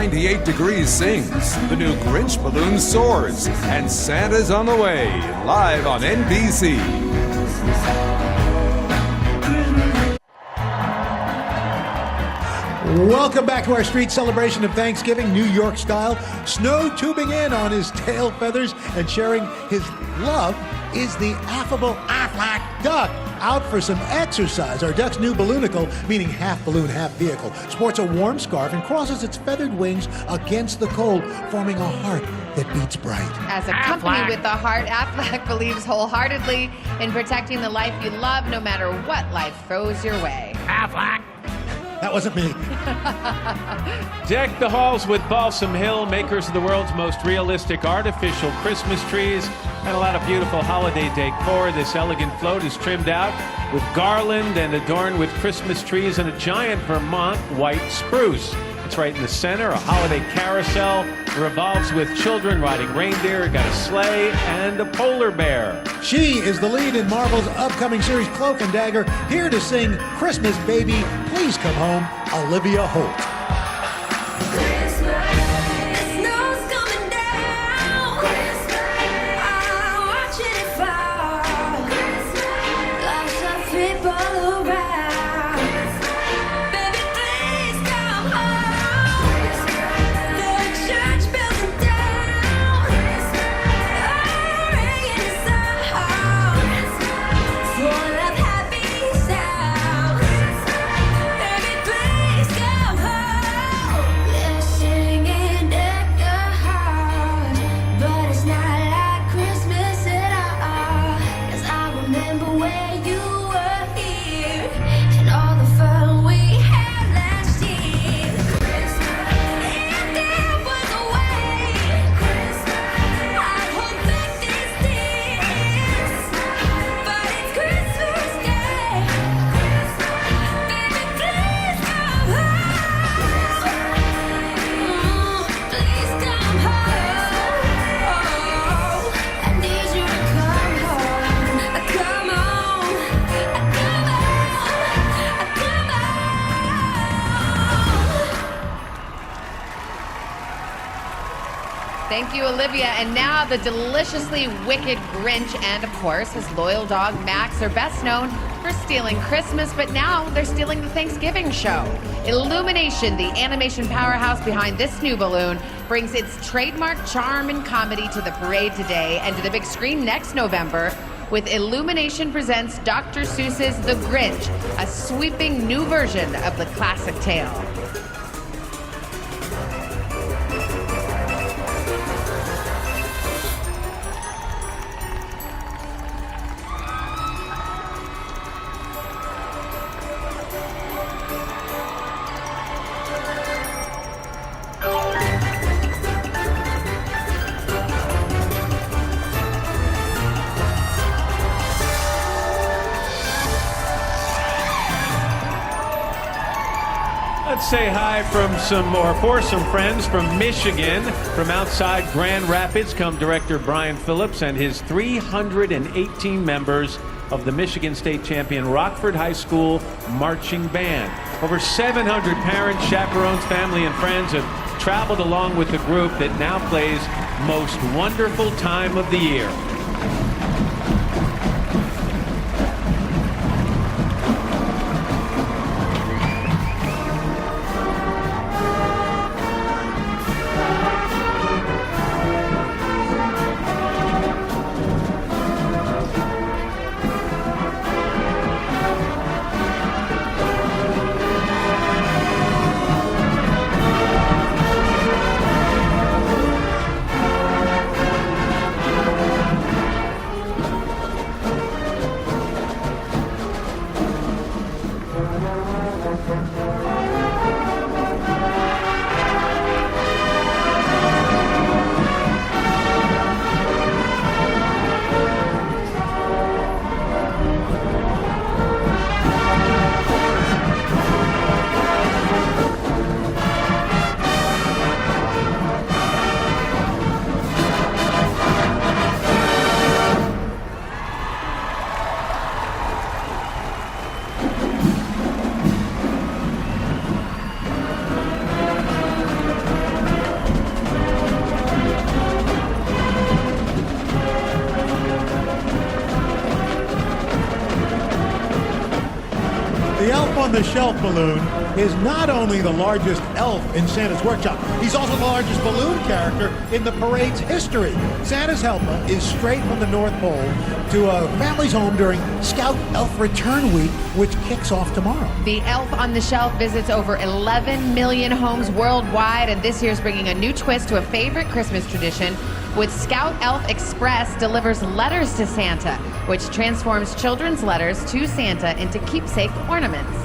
98 Degrees sings, the new Grinch balloon soars, and Santa's on the way, live on NBC. Welcome back to our street celebration of Thanksgiving, New York style. Snow tubing in on his tail feathers and sharing his love is the affable Aflac duck. Out for some exercise. Our duck's new balloonicle, meaning half balloon, half vehicle, sports a warm scarf and crosses its feathered wings against the cold, forming a heart that beats bright. As a company with a heart, Aflac believes wholeheartedly in protecting the life you love, no matter what life throws your way. Aflac. That wasn't me. Deck the halls with Balsam Hill, makers of the world's most realistic artificial Christmas trees, and a lot of beautiful holiday decor. This elegant float is trimmed out with garland and adorned with Christmas trees and a giant Vermont white spruce. It's right in the center, a holiday carousel. It revolves with children riding reindeer, got a sleigh, and a polar bear. She is the lead in Marvel's upcoming series Cloak and Dagger, here to sing Christmas Baby, Please Come Home, Olivia Holt. Thank you, Olivia. And now the deliciously wicked Grinch and, of course, his loyal dog, Max, are best known for stealing Christmas, but now they're stealing the Thanksgiving show. Illumination, the animation powerhouse behind this new balloon, brings its trademark charm and comedy to the parade today and to the big screen next November with Illumination Presents Dr. Seuss's The Grinch, a sweeping new version of the classic tale. Let's say hi for some friends from Michigan. From outside Grand Rapids come director Brian Phillips and his 318 members of the Michigan State champion Rockford High School Marching Band. Over 700 parents, chaperones, family, and friends have traveled along with the group that now plays Most Wonderful Time of the Year. on the Shelf balloon is not only the largest elf in Santa's workshop, he's also the largest balloon character in the parade's history. Santa's helper is straight from the North Pole to a family's home during Scout Elf Return Week, which kicks off tomorrow. The Elf on the Shelf visits over 11 million homes worldwide, and this year's bringing a new twist to a favorite Christmas tradition with Scout Elf Express delivers letters to Santa, which transforms children's letters to Santa into keepsake ornaments.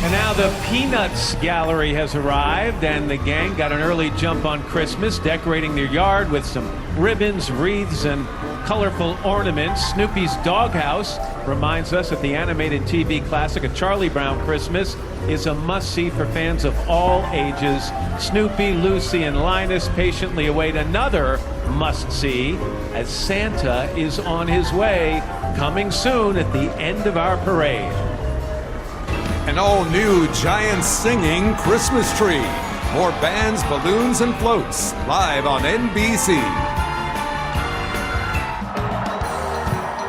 And now the Peanuts Gallery has arrived, and the gang got an early jump on Christmas, decorating their yard with some ribbons, wreaths, and colorful ornaments. Snoopy's Doghouse reminds us that the animated TV classic A Charlie Brown Christmas is a must-see for fans of all ages. Snoopy, Lucy, and Linus patiently await another must-see as Santa is on his way, coming soon at the end of our parade. An all-new giant singing Christmas tree. More bands, balloons, and floats. Live on NBC.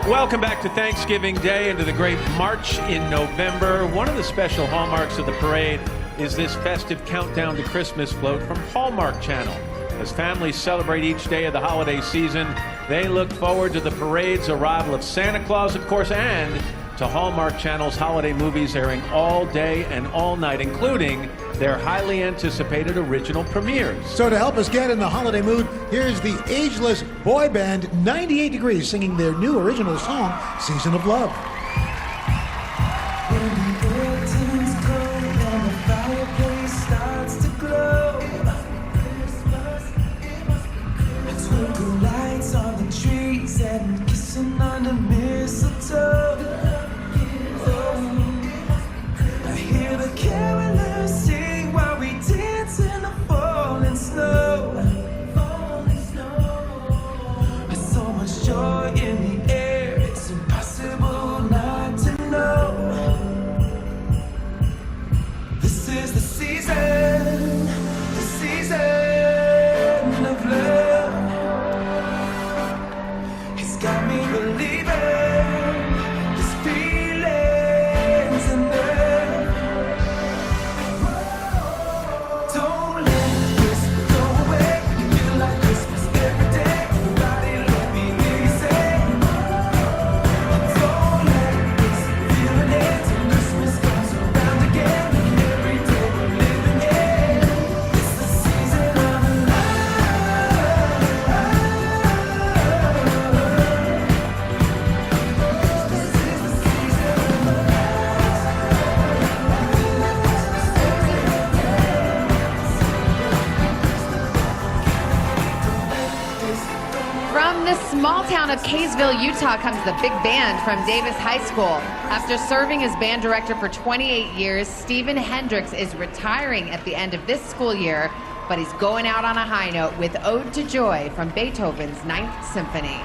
Welcome back to Thanksgiving Day and to the great March in November. One of the special hallmarks of the parade is this festive countdown to Christmas float from Hallmark Channel. As families celebrate each day of the holiday season, they look forward to the parade's arrival of Santa Claus, of course, and to Hallmark Channel's holiday movies airing all day and all night, including their highly anticipated original premieres. So to help us get in the holiday mood, here's the ageless boy band 98 Degrees singing their new original song, Season of Love. When the air turns cold and the fireplace starts to glow, twinkle lights on the trees and kissing under mistletoe. I hear the carolers sing while we dance in the falling snow. There's so much joy in the air, it's impossible not to know. This is the season of love. It's got me believing this feeling's enough. Don't let this go away. You feel like Christmas every day. Everybody let me hear you say. Don't let this feeling end till Christmas comes around again. Every day we're living in. It's the season of love. From the small town of Kaysville, Utah comes the big band from Davis High School. After serving as band director for 28 years, Stephen Hendricks is retiring at the end of this school year, but he's going out on a high note with Ode to Joy from Beethoven's Ninth Symphony.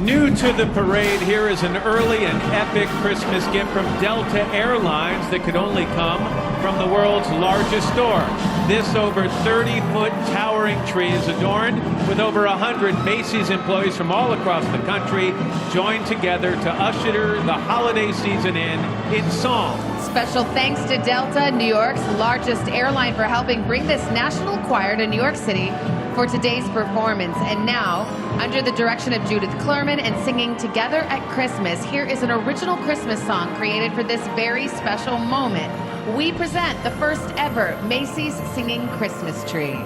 New to the parade, here is an early and epic Christmas gift from Delta Airlines that could only come from the world's largest store. This over 30-foot towering tree is adorned with over 100 Macy's employees from all across the country joined together to usher the holiday season in song. Special thanks to Delta, New York's largest airline, for helping bring this national choir to New York City for today's performance. And now, under the direction of Judith Clerman and singing Together at Christmas, here is an original Christmas song created for this very special moment. We present the first ever Macy's Singing Christmas Tree.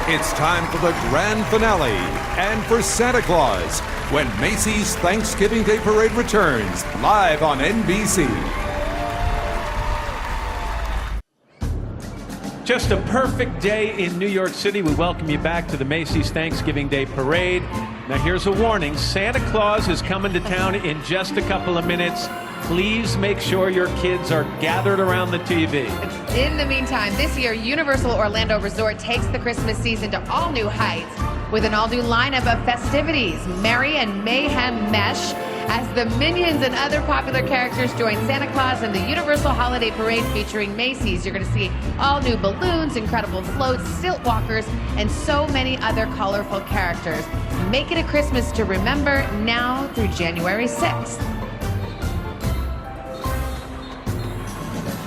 It's time for the grand finale and for Santa Claus, when Macy's Thanksgiving Day Parade returns live on NBC. Just a perfect day in New York City. We welcome you back to the Macy's Thanksgiving Day Parade. Now here's a warning. Santa Claus is coming to town in just a couple of minutes. Please make sure your kids are gathered around the TV. In the meantime, this year, Universal Orlando Resort takes the Christmas season to all new heights with an all-new lineup of festivities. Merry and Mayhem mesh as the Minions and other popular characters join Santa Claus in the Universal Holiday Parade featuring Macy's. You're going to see all new balloons, incredible floats, stilt walkers, and so many other colorful characters. Make it a Christmas to remember now through January 6th.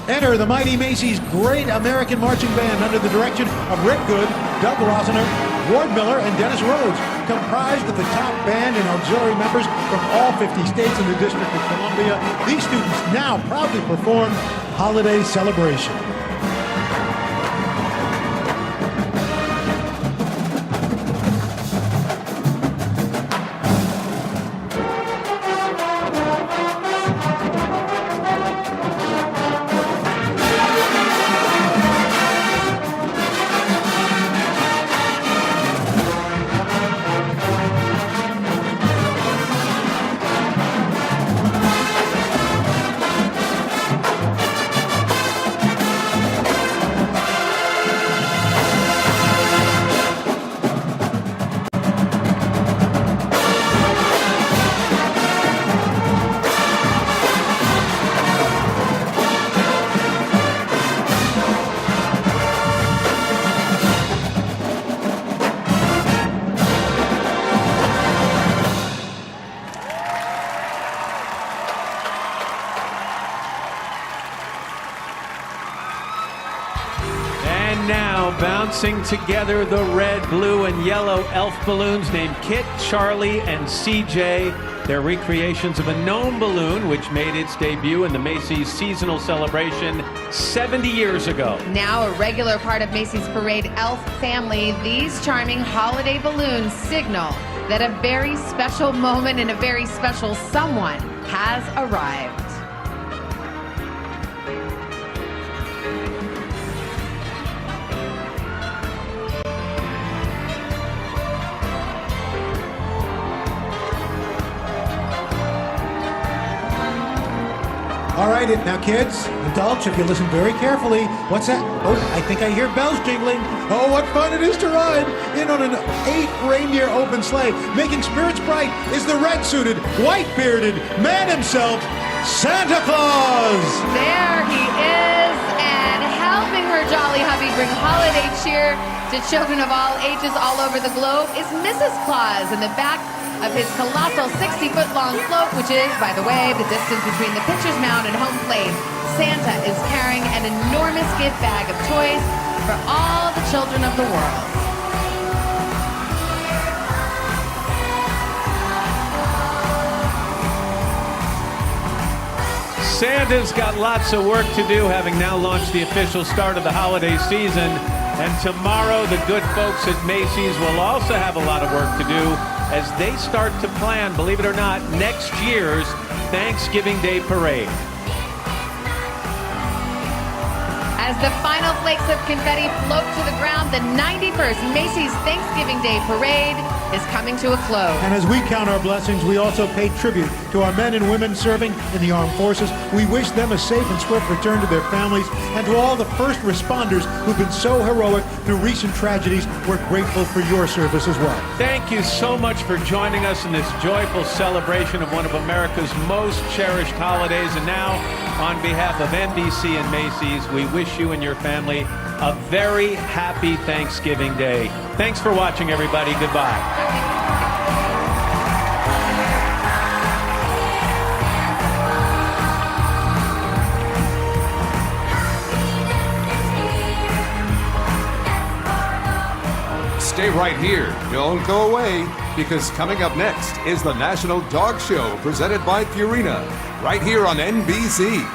Enter the mighty Macy's Great American Marching Band under the direction of Rick Good, Doug Rosener, Ward Miller, and Dennis Rhodes, comprised of the top band and auxiliary members from all 50 states and the District of Columbia. These students now proudly perform Holiday Celebration. And now, bouncing together the red, blue, and yellow elf balloons named Kit, Charlie, and CJ. They're recreations of a gnome balloon, which made its debut in the Macy's seasonal celebration 70 years ago. Now a regular part of Macy's Parade elf family, these charming holiday balloons signal that a very special moment and a very special someone has arrived. All right, now kids, adults, if you listen very carefully, what's that? Oh, I think I hear bells jingling. Oh, what fun it is to ride in on an 8-reindeer open sleigh. Making spirits bright is the red-suited, white-bearded man himself, Santa Claus. There he is, and helping her jolly hubby bring holiday cheer to children of all ages all over the globe is Mrs. Claus in the back of his colossal 60-foot-long float, which is, by the way, the distance between the pitcher's mound and home plate. Santa is carrying an enormous gift bag of toys for all the children of the world. Santa's got lots of work to do, having now launched the official start of the holiday season. And tomorrow, the good folks at Macy's will also have a lot of work to do as they start to plan, believe it or not, next year's Thanksgiving Day Parade. As the final flakes of confetti float to the ground, the 91st Macy's Thanksgiving Day Parade is coming to a close. And as we count our blessings, we also pay tribute to our men and women serving in the armed forces. We wish them a safe and swift return to their families, and to all the first responders who've been so heroic through recent tragedies. We're grateful for your service as well. Thank you so much for joining us in this joyful celebration of one of America's most cherished holidays. And now, on behalf of NBC and Macy's, we wish you and your family a very happy Thanksgiving Day. Thanks for watching, everybody. Goodbye. Stay right here. Don't go away, because coming up next is the National Dog Show presented by Purina, right here on NBC.